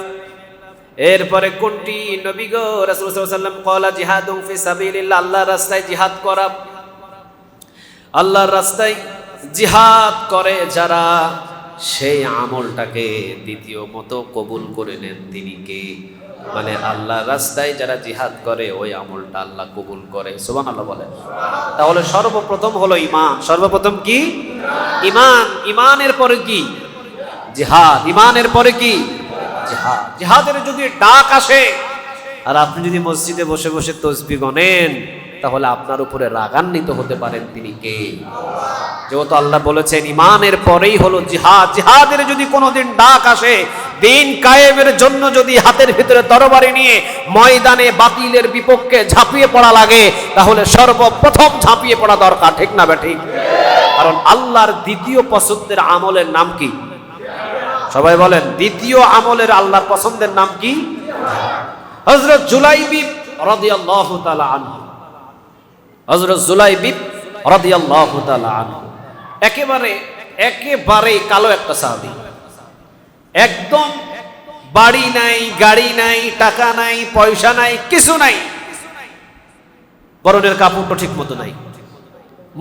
এরপরে কোনটি? নবী গো রাসূল সাল্লাল্লাহু আলাইহি ওয়াসাল্লাম ক্বালা জিহাদুন ফি সাবিলিল্লাহ, আল্লাহর রাস্তায় জিহাদ করা। আল্লাহর রাস্তায় জিহাদ করে যারা, সেই আমলটাকে দ্বিতীয় মতো কবুল করে নেন তিনি কে? মানে আল্লাহর রাস্তায় যারা জিহাদ করে ওই আমলটা আল্লাহ কবুল করে। সুবহানাল্লাহ বলেন। তাহলে সর্বপ্রথম হলো ঈমান। সর্বপ্রথম কি? ঈমান। ঈমানের পরে কি? জিহাদ। ঈমানের পরে কি? জিহাদ। জিহাদের যদি ডাক আসে আর আপনি যদি মসজিদে বসে বসে তাসবিহ গনেন, তাহলে আপনার উপরে রাগান্বিত হতে পারেন তিনি কে? যেহেতু আল্লাহ বলেছেন ঈমানের পরেই হলো জিহাদ। জিহাদের যদি কোনোদিন ডাক আসে, দিন কায়েমের জন্য যদি হাতের ভিতরে তরবারি নিয়ে ময়দানে বাতিলের বিপক্ষে ঝাঁপিয়ে পড়া লাগে, তাহলে সর্বপ্রথম ঝাঁপিয়ে পড়া দরকার, ঠিক না বেঠিক? কারণ আল্লাহর দ্বিতীয় পছন্দের আমলের নাম কি? সবাই বলেন, দ্বিতীয় আমলের আল্লাহর পছন্দের নাম কি? হযরত জুলাইবিব রাদিয়াল্লাহু তাআলা আনহু, হযরত জুলাইবিব রাদিয়াল্লাহু তাআলা আনহু একেবারে কালো একটা সাহাবী। একদম বাড়ি নাই, গাড়ি নাই, টাকা নাই, পয়সা নাই, কিছু নাই, পরনের কাপড়টা ঠিক মতো নাই।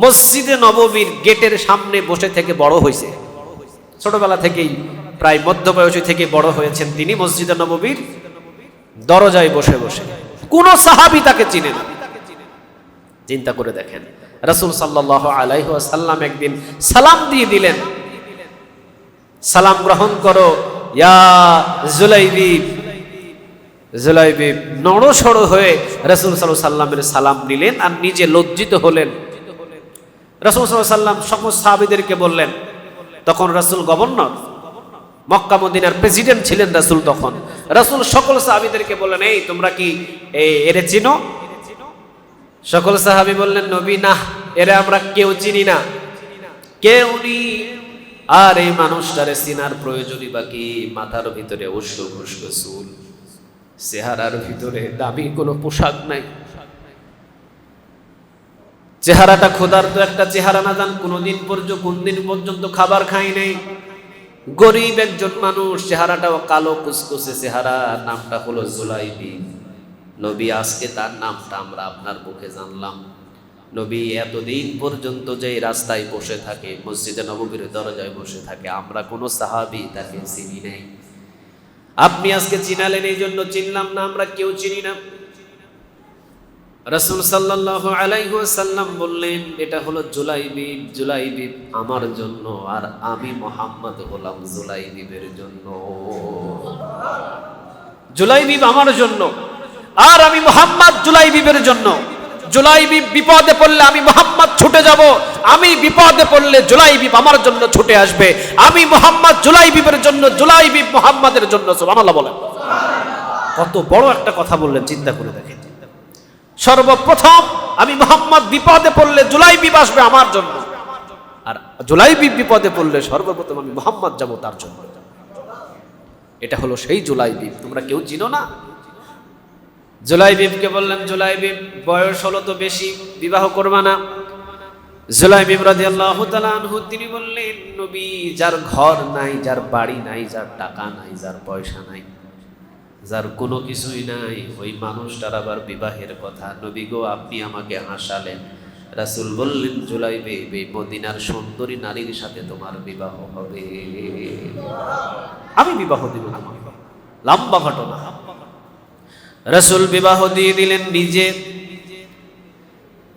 মসজিদে নববীর গেটের সামনে বসে থেকে বড় হয়েছে। ছোটবেলা থেকেই, প্রায় মধ্যবয়সী থেকে বড় হয়েছেন তিনি মসজিদে নববীর দরজায় বসে বসে। কোন সাহাবী তাকে চিনে না। চিন্তা করে দেখেন, রাসূল সাল্লাল্লাহু আলাইহি ওয়াসাল্লাম একদিন সালাম দিয়ে দিলেন, সালাম গ্রহণ করো ইয়া জুলাইবিব। জুলাইবিব নড়সড় হয়ে রাসূল সাল্লাল্লাহু আলাইহি ওয়াসাল্লামের সালাম নিলেন আর নিজে লজ্জিত হলেন। রাসূল সাল্লাল্লাহু আলাইহি ওয়াসাল্লাম সমস্ত সাহাবীদেরকে বললেন, তখন রাসূল গভর্নর, মক্কা মদিনার প্রেসিডেন্ট ছিলেন রাসূল তখন। রাসূল সকল সাহাবীদেরকে বললেন, এই তোমরা কি এরে চিনো? সকল সাহাবী বললেন, নবী না, এরে আমরা কেউ চিনি না। কে উনি? আর এই মানুষটারে চিনার প্রয়োজনই বাকি? মাথার ভিতরে উস্কো খুস্কো চুল, চেহারার ভিতরে দামি কোনো পোশাক নাই, চেহারাটা ক্ষুধার্ত একটা চেহারা, না জান কোন দিন পর্যন্ত খাবার খাই নাই। গরিব একজন মানুষ, চেহারাটাও কালো কুচকুচে চেহারা। নামটা হলো জুলাইবিব। নবী আজকে তার নামটা আমরা আপনার মুখে জানলাম। নবী এতদিন পর্যন্ত যে রাস্তায় বসে থাকে, মসজিদে নববীর দরজায় বসে থাকে, আমরা কোনো সাহাবী তাকে চিনি নাই। আপনি আজকে চিনালেন, এই জন্য চিনলাম না, আমরা কেউ চিনি না। রাসূল সাল্লাল্লাহু আলাইহি ওয়াসাল্লাম বললেন, এটা হলো জুলাইবিব। জুলাইবিব আমার জন্য, আর আমি মুহাম্মদ হলাম জুলাইবিবের জন্য। জুলাইবিব আমার জন্য, আর আমি মুহাম্মদ জুলাইবিবের জন্য। জুলাইবিব বিপদে পড়লে আমি মুহাম্মদ ছুটে যাব, আমি বিপদে পড়লে জুলাইবিব আমার জন্য ছুটে আসবে। আমি মুহাম্মদ জুলাইবিবের জন্য, জুলাইবিব মুহাম্মাদের জন্য। সুবহানাল্লাহ বলেন। কত বড় একটা কথা বললেন, চিন্তা করে দেখেন। সর্বপ্রথম আমি মুহাম্মদ বিপদে পড়লে জুলাইবিব আসবে আমার জন্য, আর জুলাইবিব বিপদে পড়লে সর্বপ্রথম আমি মুহাম্মদ যাব তার জন্য। এটা হলো সেই জুলাইবিব। তোমরা কেউ চিনো না? জুলাইবিবকে বললেন, জুলাইবিব বয়স হলো তো বেশি, বিবাহ করবা না? জুলাইবিব রাদিয়াল্লাহু তাআলা আনহু তিনি বললেন, নবী, যার ঘর নাই, যার বাড়ি নাই, যার টাকা নাই, যার পয়সা নাই, যার কোনো কিছুই নাই, ওই মানুষটার আবার বিবাহের কথা? নবী গো, আপনি আমাকে হাসালেন। রাসূল বললেন, জুলাইবিব, এই মদিনার সুন্দরী নারীর সাথে তোমার বিবাহ হবে, আমি বিবাহ দিব তোমাকে। লম্বা ঘটনা। রাসূল বিবাহ দিয়ে দিলেন নিজে।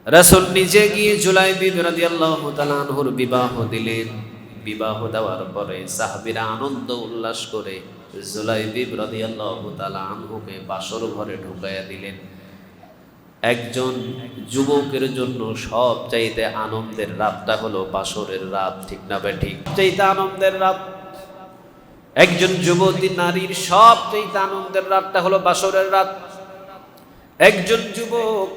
রাসূল নিজে গিয়ে জুলাইবিব রাদিয়াল্লাহু তাআলা আনহুর বিবাহ দিলেন। বিবাহ দেওয়ার পরে সাহাবীরা আনন্দ উল্লাস করে জুলাইবিব রাদিয়াল্লাহু তাআলা আনহুকে বাসর ঘরে ঢুকাইয়া দিলেন। একজন যুবকের জন্য সবচাইতে আনন্দের রাতটা হলো বাসরের রাত, ঠিক না বেঠিক? চাইতে আনন্দের রাত, একজন যুবতী নারীর সবচাইতে আনন্দের রাতটা হলো বাসরের রাত। একজন যুবক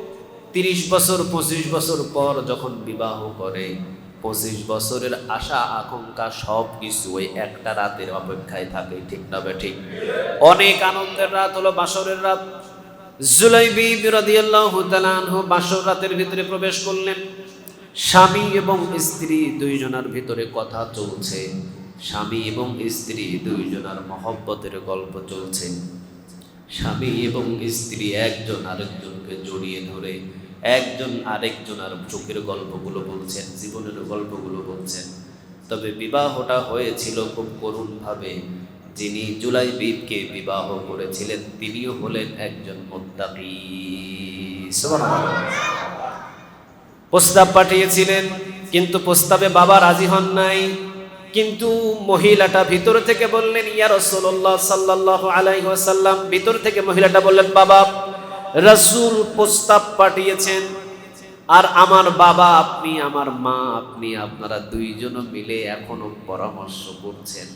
30 বছর 25 বছর পর যখন বিবাহ করে, 25 বছরের আশা আকাঙ্ক্ষা সব কিছু ওই একটা রাতের অপেক্ষায় থাকে, ঠিক না বেঠিক? অনেক আনন্দের রাত হলো বাসরের রাত। জুলাইবিব রাদিয়াল্লাহু তাআলা আনহু বাসর রাতের ভিতরে প্রবেশ করলেন। স্বামী এবং স্ত্রী দুইজনের ভিতরে কথা চলছে, স্বামী এবং স্ত্রী দুইজনের মহব্বতের গল্প চলছে। স্বামী এবং স্ত্রী একজন আরেকজনকে জড়িয়ে ধরে একজন আরেকজন আর চোখের গল্পগুলো বলছেন, জীবনের গল্পগুলো বলছেন। তবে বিবাহটা হয়েছিল খুব করুণভাবে। যিনি জুলাইবিবকে বিবাহ করেছিলেন তিনিও হলেন একজন মুত্তাকী। সুবহানাল্লাহ। প্রস্তাব পাঠিয়েছিলেন, কিন্তু প্রস্তাবে বাবা রাজি হন নাই। কিন্তু মহিলাটা ভিতর থেকে বললেন, ইয়া রাসূলুল্লাহ সাল্লাল্লাহু আলাইহি ওয়াসাল্লাম, ভিতর থেকে মহিলাটা বললেন, বাবা, রাসূল প্রস্তাব পাঠিয়েছেন, আর আমার বাবা আপনি, আমার মা আপনি, আপনারা দুইজন মিলে এখনো পরামর্শ করছেন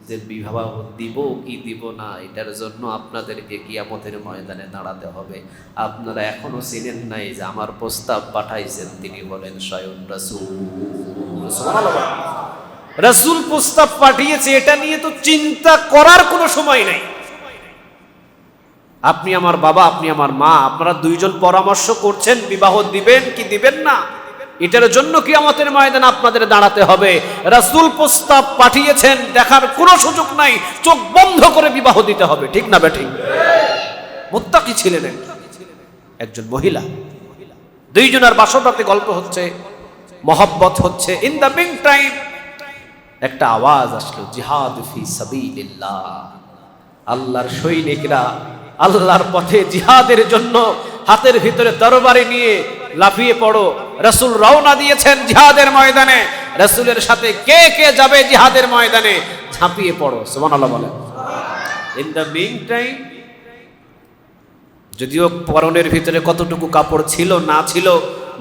যে বিবাহ দিব কি দিব না। এটার জন্য আপনাদেরকে কিয়ামতের ময়দানে দাঁড়াতে হবে। আপনারা এখনো চিনেন নাই যে আমার প্রস্তাব পাঠাইছেন তিনি বলেন স্বয়ং রাসূল। সুবহানাল্লাহ। রাসূল প্রস্তাব পাঠিয়েছে, এটা নিয়ে তো চিন্তা করার কোনো সময় নেই। আপনি আমার বাবা, আপনি আমার মা, আপনারা দুইজন পরামর্শ করছেন বিবাহ দিবেন কি দিবেন না। এটার জন্য কিয়ামতের ময়দানে আপনাদের দাঁড়াতে হবে। রাসূল প্রস্তাব পাঠিয়েছেন, দেখার কোনো সুযোগ নাই, চোখ বন্ধ করে বিবাহ দিতে হবে। ঠিক না বেঠিক? মুত্তাকী ছিলেন একজন মহিলা। দুইজনের বাসরাতে গল্প হচ্ছে, মহব্বত হচ্ছে। ইন দ্য মিন টাইম একটা আওয়াজ আসলো, জিহাদ ফি সাবিলিল্লাহ। আল্লাহর সৈনিকরা আল্লাহর পথে জিহাদের জন্য হাতের ভিতরে তরবারি নিয়ে লাফিয়ে পড়ো। রাসূল রওনা দিয়েছেন জিহাদের ময়দানে। রাসূলের সাথে কে কে যাবে জিহাদের ময়দানে? ঝাঁপিয়ে পড়ো। সুবহানাল্লাহ বলে। ইন দ্য মিন টাইম, যদিও পরনের ভিতরে কতটুকু কাপড় ছিল না ছিল,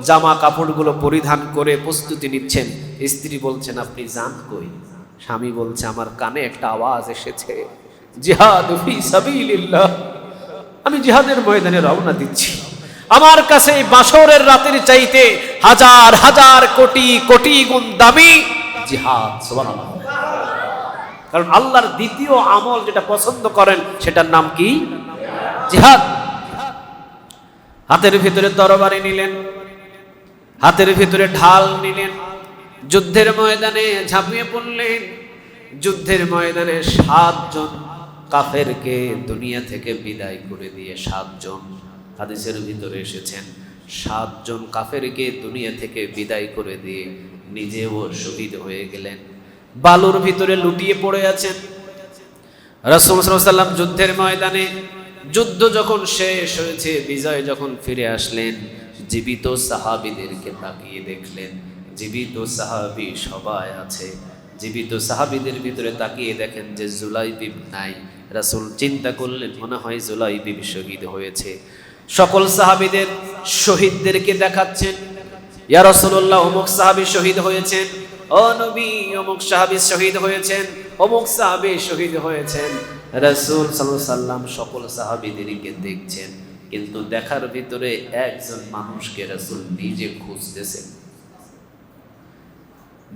জামা কাপড়গুলো পরিধান করে প্রস্তুতি নিচ্ছেন। স্ত্রী বলছেন, আপনি যান কই? স্বামী বলছে, আমার কানে একটা আওয়াজ এসেছে, জিহাদ ফি সাবিলিল্লাহ। আমি জিহাদের ময়দানে রওনা দিচ্ছি। আমার কাছে এই বাসরের রাতের চাইতে হাজার হাজার কোটি কোটি গুণ দামি জিহাদ। সুবহানাল্লাহ। কারণ আল্লাহর দ্বিতীয় আমল যেটা পছন্দ করেন সেটার নাম কি? জিহাদ। হাতের ভিতরে তরবারি নিলেন, হাতের ভিতরে ঢাল নিলেন, যুদ্ধের ময়দানে ঝাঁপিয়ে পড়লেন। যুদ্ধের ময়দানে 7 জন কাফেরকে দুনিয়া থেকে বিদায় করে দিয়ে, 7 জন, হাদিসের ভিতরে এসেছেন, 7 জন কাফেরকে দুনিয়া থেকে বিদায় করে দিয়ে নিজেও শহীদ হয়ে গেলেন। বালুর ভিতরে লুটিয়ে পড়ে আছেন। রাসূল সাল্লাল্লাহু আলাইহি ওয়াসাল্লাম যুদ্ধের ময়দানে, যুদ্ধ যখন শেষ হয়েছে, বিজয় যখন ফিরে আসলেন, জীবিত সাহাবীদেরকে তাকিয়ে দেখলেন, জীবিত সাহাবী সবাই আছে। জীবিত সাহাবীদের ভিতরে তাকিয়ে দেখেন যে জুলাইবিব নাই। রাসূল চিন্তা করলেন, মনে হয় জুলাইবিব শহীদ হয়েছে। সকল সাহাবীদের শহীদদেরকে দেখাচ্ছেন, ইয়া রাসূলুল্লাহ অমুক সাহাবী শহীদ হয়েছেন, ও নবী অমুক সাহাবী শহীদ হয়েছেন, অমুক সাহাবী শহীদ হয়েছেন। রাসূল সাল্লাল্লাহু আলাইহি ওয়াসাল্লাম সকল সাহাবীদেরকে দেখছেন, কিন্তু দেখার ভিতরে একজন মানুষকে রাসূল নিজে খুঁজতেছেন।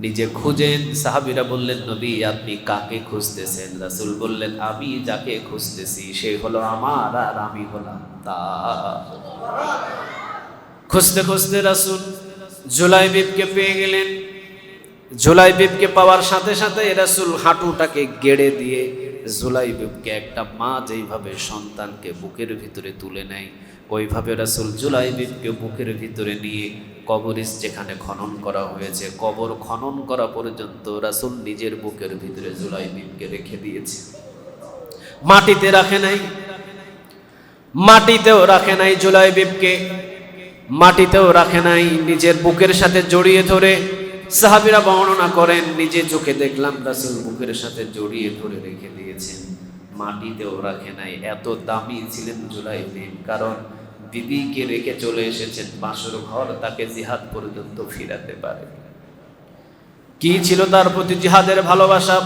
নিজে খুঁজেন। সাহাবীরা বললেন, নবী আপনি কাকে খুঁজতেছেন? রাসূল বললেন, আমি যাকে খুঁজতেছি সে হলো আমার, আর আমি হলাম তার। খুঁজতে খুঁজতে রাসূল জুলাইবিবকে পেয়ে গেলেন। জুলাইবিবকে পাওয়ার সাথে সাথে রাসূল হাঁটুটাকে গেড়ে দিয়ে জুলাইবিবকে, একটা মা যেইভাবে সন্তানকে বুকের ভিতরে তুলে নেয়, ওইভাবে রাসূল জুলাইবিবকে বুকের ভিতরে নিয়ে কবরিস যেখানে খনন করা হয়েছে, কবর খনন করা পর্যন্ত রাসূল নিজের বুকের ভিতরে জুলাইবিবকে রেখে দিয়েছে। মাটিতে রাখে নাই, মাটিতেও রাখে নাই জুলাইবিবকে, মাটিতেও রাখে নাই, নিজের বুকের সাথে জড়িয়ে ধরে। সাহাবীরা বর্ণনা করেন, নিজে চোখে দেখলাম রাসূল বুকের সাথে জড়িয়ে ধরে রেখে দিয়েছেন, মাটিতেও রাখে নাই। এত দামি ছিলেন জুলাইবিব, কারণ বিবিকে রেখে চলে এসেছেন বাসর ঘর, তাকে জিহাদ পর্যন্ত ফিরাতে পারে। কি ছিল তার প্রতি জিহাদের ভালোবাসা।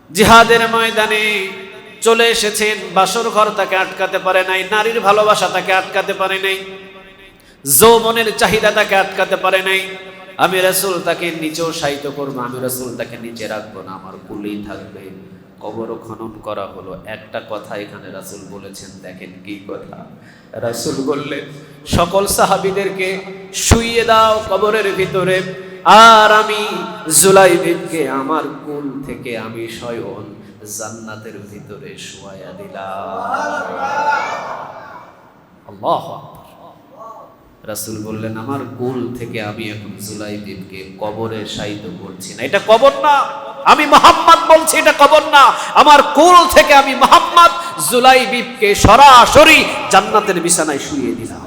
জিহাদের ময়দানে চলে এসেছেন, বাসর ঘর তাকে আটকাতে পারে নাই, নারীর ভালোবাসা তাকে আটকাতে পারে নাই, যৌবনের চাহিদা তাকে আটকাতে পারে নাই। আমি রাসূল তাকে নিচেও শায়িত করবো, আমি রাসূল তাকে নিচে রাখবো না, আমার কুলেই থাকবে। কবর খনন করা হলো। একটা কথা এখানে রাসূল বলেছেন, দেখেন কি কথা। রাসূল বললেন, সকল সাহাবীদেরকে শুইয়ে দাও কবরের ভিতরে, আর আমি জুলাইবিবকে আমার কুল থেকে আমি স্বয়ং জান্নাতের ভিতরে শুয়াইয়া দিলাম। আল্লাহু আকবার। রাসূল বললেন, আমার কুল থেকে আমি এখন জুলাইবিবকে কবরে শায়িত করছি না। এটা কবর না, আমি মুহাম্মদ বলছি, এটা কবর না। আমার কুল থেকে আমি মুহাম্মদ জুলাইবিবকে সরাসরি জান্নাতের বিছানায় শুইয়ে দিলাম।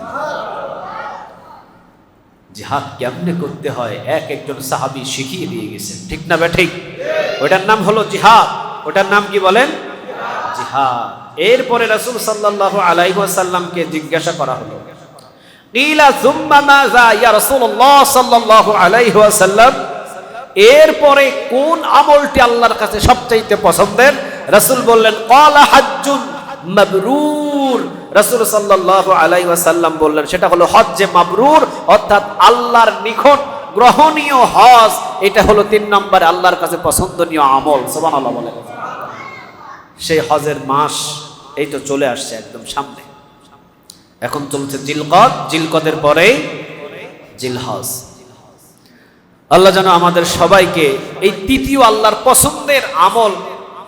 জিহাদ কেমনে করতে হয় একজন সাহাবী শিখিয়ে দিয়ে গেছেন, ঠিক না বেঠিক? ওটার নাম হলো জিহাদ। ওটার নাম কি বলেন? জিহাদ। এরপরে রাসূল সাল্লাল্লাহু আলাইহি ওয়াসাল্লামকে জিজ্ঞাসা করা হলো, কিলা সুম্মা মাযা ইয়া রাসূলুল্লাহ সাল্লাল্লাহু আলাইহি ওয়াসাল্লাম, এরপরে কোন আমলটি আল্লাহর কাছে সবচাইতে পছন্দের? রাসূল বললেন, ক্বালা হাজ্জুন মাবরুর। রাসূল সাল্লাল্লাহু আলাইহি ওয়াসাল্লাম বললেন, সেটা হলো হজ্জে মাবরুর, অর্থাৎ আল্লাহর নিকট গ্রহণীয় হজ। এটা হলো 3 নম্বরে আল্লাহর কাছে পছন্দনীয় আমল। সুবহানাল্লাহ বলেন। সেই হজের মাস এই তো চলে আসছে একদম সামনে। এখন চলছে জিলকদ, জিলকদের পরে জিলহজ। আল্লাহ যেন আমাদের সবাইকে এই তৃতীয় আল্লাহর পছন্দের আমল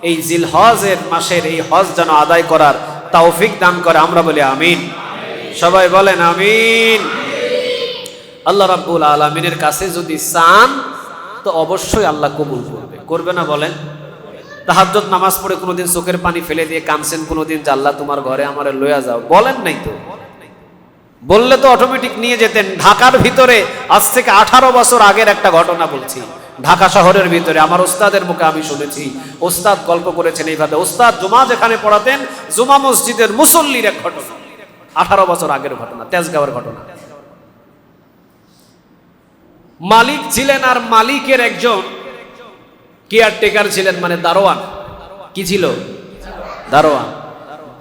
এই জিলহজের মাসের এই হজ যেন আদায় করার তৌফিক দান করে। আমরা বলি আমিন। সবাই বলেন আমিন। আল্লাহ রাব্বুল আলামিনের কাছে যদি চান তো অবশ্যই আল্লাহ কবুল করবে, করবে না বলেন? তাহাজ্জুদ নামাজ পড়ে কোনোদিন চোখের পানি ফেলে দিয়ে কাঁদছেন কোনোদিন যে আল্লাহ তোমার ঘরে আমারে লইয়া যাও? বলেন নাই তো। বললে তো অটোমেটিক নিয়ে যেতেন। ঢাকার ভিতরে আজ থেকে 18 বছর আগের একটা ঘটনা বলছি। ঢাকা শহরের ভিতরে আমার ওস্তাদের মুখে আমি শুনেছি, ওস্তাদ গল্প করেছেন এইভাবে। ওস্তাদ জুমা যেখানে পড়াতেন, জুমা মসজিদের মুসল্লির এক ঘটনা, 18 বছর আগের ঘটনা, তেজগাঁওয়ের ঘটনা। মালিক ছিলেন, আর মালিকের একজন কেয়ারটেকার ছিলেন, মানে দারোয়ান। কি ছিল? দারোয়ান।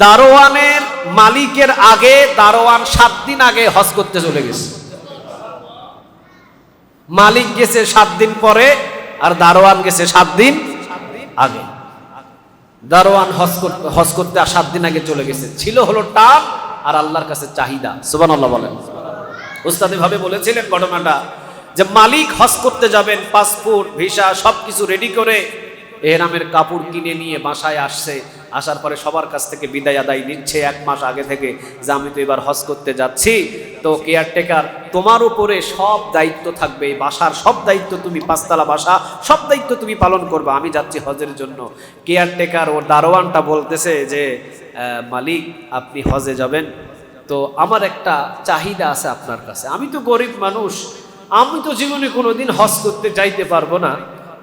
দারোয়ানের মালিকের আগে দারোয়ান 7 দিন আগে হজ করতে চলে গেছে। মালিক গেছে 7 দিন পরে, আর দারোয়ান গেছে 7 দিন আগে। দারোয়ান হজ করতে 7 দিন আগে চলে গেছে। ছিল হলো টান আর আল্লাহর কাছে চাহিদা। সুবহানাল্লাহ বলেন। উস্তাদ এভাবে বলেছিলেন ঘটনাটা, যে মালিক হজ করতে যাবেন, পাসপোর্ট ভিসা সবকিছু রেডি করে এহরামের কাপড় কিনে নিয়ে বাসায় আসছে। আসার পরে সবার কাছ থেকে বিদায় আদায় নিচ্ছে 1 মাস আগে থেকে, যে আমি তো এবার হজ করতে যাচ্ছি। তো কেয়ারটেকার, তোমার উপরে সব দায়িত্ব থাকবে, এই বাসার সব দায়িত্ব তুমি, 5 তলা বাসা, সব দায়িত্ব তুমি পালন করবে, আমি যাচ্ছি হজের জন্য। কেয়ারটেকার ও দারোয়ানটা বলতেছে যে মালিক আপনি হজে যাবেন, তো আমার একটা চাহিদা আছে আপনার কাছে। আমি তো গরিব মানুষ, আমি তো জীবনে কোনোদিন হজ করতে যাইতে পারবো না,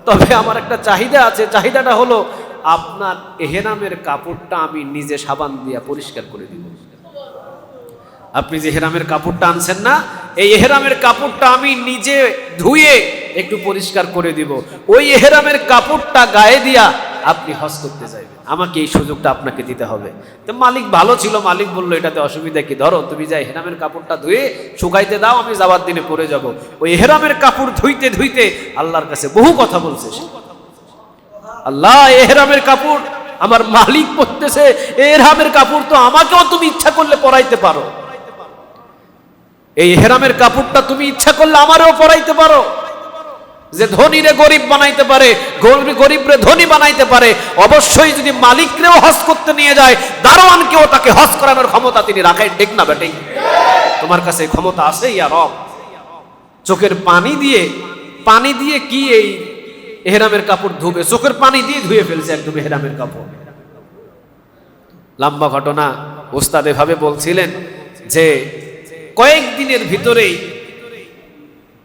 তবে আমার একটা চাহিদা আছে। চাহিদাটা হলো আপনার এহরামের কাপড়টা আমি নিজে সাবান দিয়ে পরিষ্কার করে দিব। আপনি যে এহরামের কাপড়টা আনছেন না, এই এহরামের কাপড়টা আমি নিজে ধুয়ে একটু পরিষ্কার করে দিব। ওই এহরামের কাপড়টা গায়ে দিয়া আপনি হজ করতে যাইবেন, আমাকে এই সুযোগটা আপনাকে দিতে হবে। তো মালিক ভালো ছিল, মালিক বললো এটাতে অসুবিধা কি, ধরো তুমি যা এহরামের কাপড়টা ধুয়ে শুকাইতে দাও, আমি যাওয়ার দিনে পরে যাব। ওই এহরামের কাপড় ধুইতে ধুইতে আল্লাহর কাছে বহু কথা বলছে। আল্লাহ, এহরামের কাপড় আমার মালিক পরতেছে, এহরামের কাপড় তো আমাকেও তুমি ইচ্ছা করলে পরাইতে পারো। এই এহরামের কাপড়টা তুমি ইচ্ছা করলে আমারও পরাইতে পারো। যে ধনীরে গরিব বানাইতে পারে, গরিবরে ধনী বানাইতে পারে, অবশ্যই যদি মালিকরেও হজ করতে নিয়ে যায়, দারোয়ানকেও তাকে হজ করানোর ক্ষমতা তিনি রাখেন, ঠিক না বেটি? তোমার কাছে ক্ষমতা আছে ইয়া রব। চোখের পানি দিয়ে কি এই এহরামের কাপড় ধুবে? চোখের পানি দিয়ে ধুয়ে ফেলছে একদম এহরামের কাপড়। লম্বা ঘটনা। ওস্তাদ এভাবে বলছিলেন যে কয়েকদিনের ভিতরেই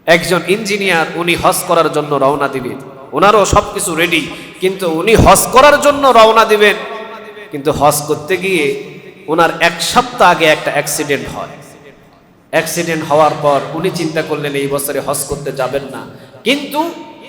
একজন ইঞ্জিনিয়ার, উনি হজ করার জন্য রওনা দিবেন, ওনারও সবকিছু রেডি, কিন্তু উনি হজ করার জন্য রওনা দিবেন, কিন্তু হজ করতে গিয়ে ওনার 1 সপ্তাহ আগে একটা অ্যাক্সিডেন্ট হয়। অ্যাক্সিডেন্ট হওয়ার পর উনি চিন্তা করলেন এই বছরে হজ করতে যাবেন না, কিন্তু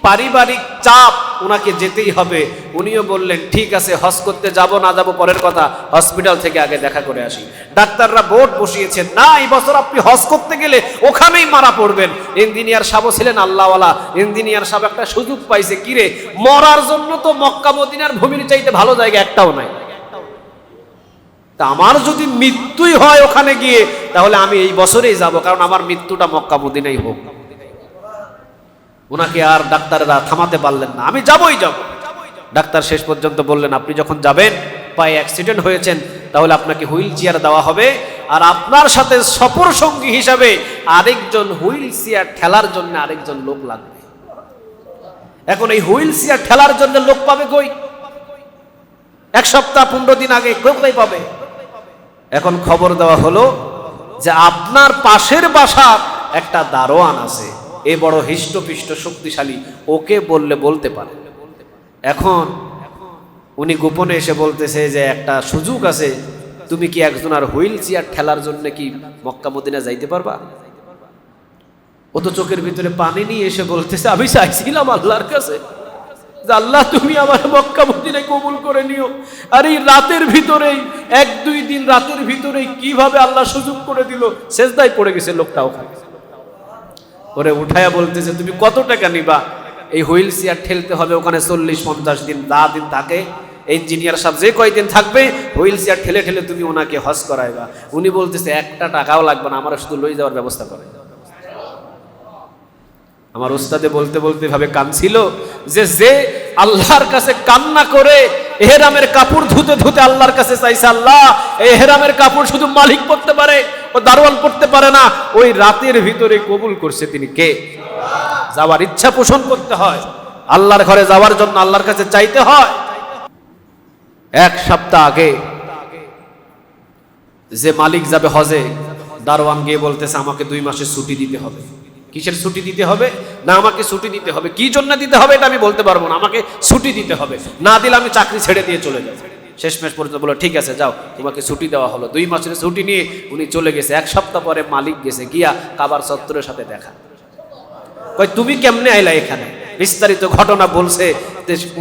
পারিবারিক চাপ, ওনাকে যেতেই হবে। উনিও বললেন ঠিক আছে, হজ করতে যাব না যাব পরের কথা, হসপিটাল থেকে আগে দেখা করে আসি। ডাক্তাররা বোর্ড বসিয়েছেন, না এই বছর আপনি হজ করতে গেলে ওখানেই মারা পড়বেন। ইঞ্জিনিয়ার সাহেব ছিলেন আল্লাহওয়ালা, ইঞ্জিনিয়ার সাহেব একটা সুযোগ পাইছে, কিরে মরার জন্য তো মক্কা মদিনার ভূমির চাইতে ভালো জায়গা একটাও নাই, তা আমার যদি মৃত্যুই হয় ওখানে গিয়ে, তাহলে আমি এই বছরেই যাব, কারণ আমার মৃত্যুটা মক্কা মদিনাই হোক। ওনাকে আর ডাক্তাররা থামাতে পারলেন না, আমি যাবই যাব। ডাক্তার শেষ পর্যন্ত বললেন আপনি যখন যাবেন, পায়ে অ্যাক্সিডেন্ট হয়েছেন, তাহলে আপনাকে হুইল চেয়ার দেওয়া হবে, আর আপনার সাথে সফর সঙ্গী হিসাবে আরেকজন হুইল চেয়ার ঠেলার জন্য আরেকজন লোক লাগবে। এখন এই হুইল চেয়ার ঠেলার জন্য লোক পাবে কই? 1 সপ্তাহ 15 দিন আগে কোথায় পাবে? এখন খবর দেওয়া হলো যে আপনার পাশের বাসার একটা দারোয়ান আছে, এ বড় হিষ্টপিষ্ট শক্তিশালী, ওকে বললে বলতে পারে। এখন উনি গোপনে এসে বলতেছে যে একটা সুযোগ আছে, তুমি কি একজন আর হুইল চেয়ার ঠেলার জন্য কি মক্কা মদিনা যাইতে পারবা? ও তো চোখের ভিতরে পানি নিয়ে এসে বলতেছে, আমি চাইছিলাম আল্লাহর কাছে যে আল্লাহ তুমি আমার মক্কা মদিনায় কবুল করে নিও। আর এই রাতের ভিতরেই 1-2 দিন রাতের ভিতরেই কিভাবে আল্লাহ সুযোগ করে দিল, সেজদায় পড়ে গেছে লোকটা ওখানে। ওরে উঠায়া বলতেছে, তুমি কত টাকা নিবা? এই হুইল চেয়ার ঠেলতে হবে ওখানে 40-50 দিন, যা দিন থাকে ইঞ্জিনিয়ার সাহেব যে কয়দিন থাকবে হুইল চেয়ার ঠেলে ঠেলে তুমি ওনাকে হজ করাইবা। উনি বলতেছে 1 টাকাও লাগবে না, আমার শুধু লই যাওয়ার ব্যবস্থা করে। আমার উস্তাদে বলতে বলতে ভাবে কাঁদছিল যে আল্লাহর কাছে কান্না করে এহরামের কাপড় ধুতে ধুতে আল্লাহর কাছে চাইছে, আল্লাহ এই এহরামের কাপড় শুধু মালিক পরতে পারে, ও দারোয়ান পরতে পারে না, ওই রাতের ভিতরে কবুল করছে তিনি কে? যাওয়ার ইচ্ছা পোষণ করতে হয়, আল্লাহর ঘরে যাওয়ার জন্য আল্লাহর কাছে চাইতে হয়। 1 সপ্তাহ আগে যে মালিক যাবে হজে, দারোয়ান গিয়ে বলতেছে আমাকে 2 মাসের ছুটি দিতে হবে। কিসের ছুটি দিতে হবে? না আমাকে ছুটি দিতে হবে, কি জন্য দিতে হবে এটা আমি বলতে পারবো না, আমাকে ছুটি দিতে হবে, না দিলে আমি চাকরি ছেড়ে দিয়ে চলে যাব। শেষমেশ পর্যন্ত বলো ঠিক আছে যাও, তোমাকে ছুটি দেওয়া হলো। 2 মাসের ছুটি নিয়ে উনি চলে গেছে। 1 সপ্তাহ পরে মালিক গেছে, গিয়া কাবার চত্বরের সাথে দেখা। কই তুমি কেমনে আইলা এখানে? বিস্তারিত ঘটনা বলছে।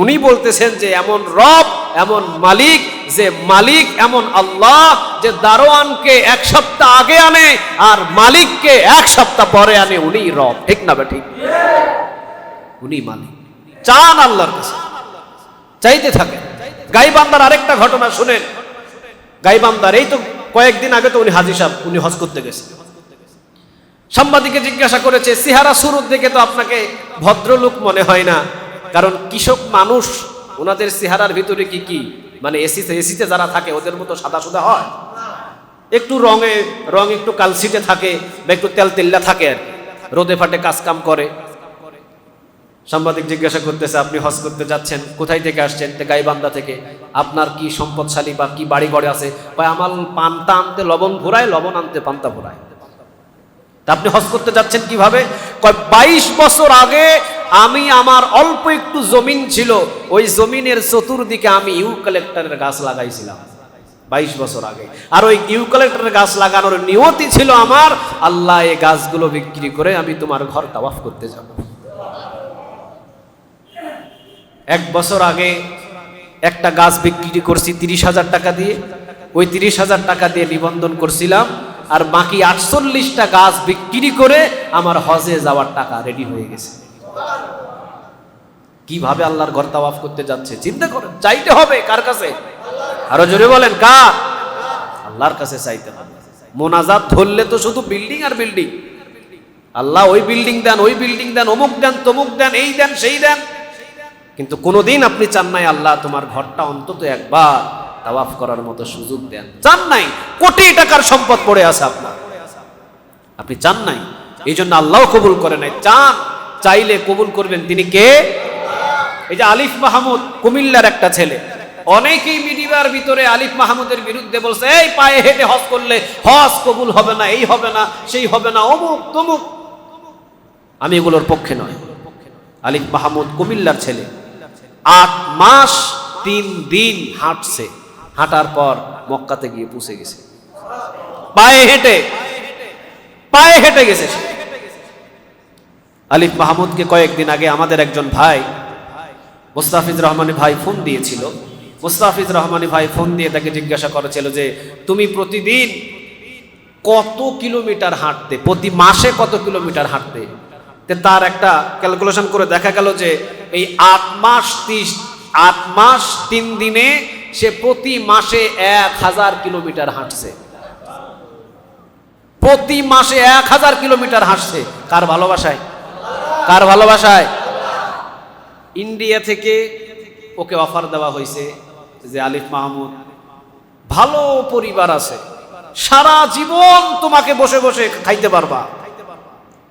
উনি বলতেছেন যে এমন রব, এমন মালিক, যে মালিক এমন আল্লাহ যে দারোয়ানকে 1 সপ্তাহ আগে আনে আর মালিককে 1 সপ্তাহ পরে আনে, উনি রব। ঠিক না বে ঠিক? উনি মালিক। চান আল্লাহর কাছে, চাইতে থাকে। গাইবান্দার আরেকটা ঘটনা শুনেন। গাইবান্দার এই তো কয়েকদিন আগে তো উনি হাজী সাহেব, উনি হজ করতে গেছে। সাংবাদিকে জিজ্ঞাসা করেছে, চেহারা শুরুর দিকে তো আপনাকে ভদ্রলোক মনে হয় না, কারণ কৃষক মানুষ, ওনাদের চেহারার ভিতরে কি কি মানে এসিতে যারা থাকে ওদের মতো সাদা সুদা হয়, একটু রং একটু কালসিটে থাকে বা একটু তেলতেল্লা থাকে আর রোদে ফাটে কাজ কাম করে। সাংবাদিক জিজ্ঞাসা করতেছে, আপনি হজ করতে যাচ্ছেন, কোথায় থেকে আসছেন? গাইবান্ধা থেকে। আপনার কি সম্পদশালী বা কি বাড়ি ঘরে আছে? আমার পান্তা আনতে লবণ ভুরায়, লবণ আনতে পান্তা ভুরায়। তা আপনি হজ করতে যাচ্ছেন কিভাবে? 22 বছর আগে আমি আমার অল্প একটু জমিন ছিল, ওই জমিনের চতুর্দিকে আমি ইউক্যালিপটাসের গাছ লাগাইছিলাম 22 বছর আগে। আর ওই ইউক্যালিপটাসের গাছ লাগানোর নিয়তি ছিল আমার, আল্লাহ এই গাছগুলো বিক্রি করে আমি তোমার ঘর তাওয়াফ করতে যাব। 1 বছর আগে একটা গাছ বিক্রি করছি 30,000 টাকা দিয়ে, ওই 30,000 টাকা দিয়ে নিবন্ধন করছিলাম, আর বাকি 48টা গাছ বিক্রি করে আমার হজে যাওয়ার টাকা রেডি হয়ে গেছে। কিভাবে আল্লাহর ঘর তাওয়াফ করতে যাচ্ছে চিন্তা করেন। চাইতে হবে কার কাছে? আরো জোরে বলেন কার? আল্লাহর কাছে চাইতে হবে। মোনাজাত ধরলে তো শুধু বিল্ডিং আর বিল্ডিং, আল্লাহ ওই বিল্ডিং দেন, ওই বিল্ডিং দেন, অমুক দেন, তমুক দেন, এই দেন, সেই দেন, কিন্তু কোনোদিন আপনি চান নাই আল্লাহ তোমার ঘরটা অন্তত একবার তাওয়াফ করার মতো সুযোগ দেন। চান নাই। কোটি টাকার সম্পদ পড়ে আছে আপনার, আপনি চান নাই, এই জন্য আল্লাহ কবুল করে নাই। চান, চাইলে কবুল করবেন তিনি কে? এই যে আলিফ মাহমুদ, কুমিল্লার একটা ছেলে, অনেকেই মিডিয়ার ভিতরে আলিফ মাহমুদের বিরুদ্ধে বলছে, এই পায়ে হেঁটে হজ করলে হজ কবুল হবে না, এই হবে না, সেই হবে না, অমুক তমুক। আমি এগুলোর পক্ষে নয়। আলিফ মাহমুদ কুমিল্লার ছেলে, 8 মাস 3 দিন হাঁটছে, হাঁটার পর মক্কাতে গিয়ে পৌঁছে গেছে পায়ে হেঁটে গেছে। আলিফ মাহমুদকে কয়েকদিন আগে আমাদের একজন ভাই মুস্তাফিজ রহমানী ভাই ফোন দিয়েছিল। মুস্তাফিজ রহমানী ভাই ফোন দিয়ে তাকে জিজ্ঞাসা করেছিল যে তুমি প্রতিদিন কত কিলোমিটার হাঁটতে, প্রতি মাসে কত কিলোমিটার হাঁটতে? তার একটা ক্যালকুলেশন করে দেখা গেল যে এই 8 মাস 3 দিনে সে প্রতি মাসে 1000 কিলোমিটার হাঁটছে। প্রতি মাসে 1000 কিলোমিটার হাঁটছে। কার ভালোবাসায়? কার ভালোবাসায়? ইন্ডিয়া থেকে ওকে অফার দেওয়া হয়েছে যে আলিফ মাহমুদ, ভালো পরিবার আছে, সারা জীবন তোমাকে বসে বসে খাইতে পারবা,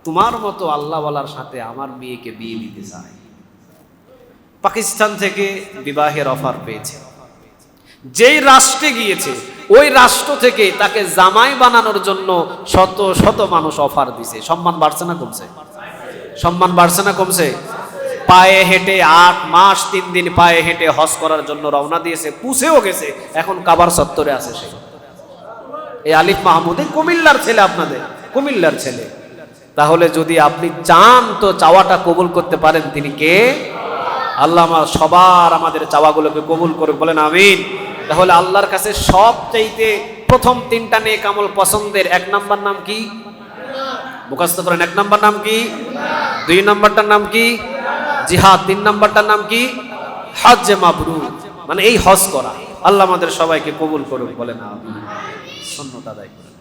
তোমার মতো আল্লাহওয়ালার সাথে আমার মেয়েকে বিয়ে দিতে চাই। পাকিস্তান থেকে বিবাহের অফার পেয়েছে, যেই রাষ্ট্রে গিয়েছে ওই রাষ্ট্র থেকে তাকে জামাই বানানোর জন্য শত শত মানুষ অফার দিছে। সম্মান বাড়ছে না কমছে? সম্মান বাড়ছে না কমছে? পায়ে হেঁটে 8 মাস 3 দিন পায়ে হেঁটে হজ করার জন্য রওনা দিয়েছে, পুছেও গেছে, এখন কাবার চত্বরে আছে সে। এই আলিফ মাহমুদ কুমিল্লার ছেলে, আপনাদের কুমিল্লার ছেলে। তাহলে যদি আপনি চান তো চাওয়াটা কবুল করতে পারেন, তিনি কে? আল্লাহ সবার আমাদের চাওয়াগুলোকে কবুল করে, বলেন আমিন। তাহলে আল্লাহর কাছে সবচাইতে প্রথম 3টা নেক আমল পছন্দের 1 নাম্বার নাম কি? মুখস্থ করেন। 1 নাম্বার নাম কি? 2 নাম্বারটার নাম কি? জিহাদ। 3 নাম্বারটার নাম কি? হজ মাবরুর, মানে এই হজ করা। আল্লাহ আমাদের সবাইকে কবুল করুক, বলেন আমিন। সুন্নাত আদায় করুন।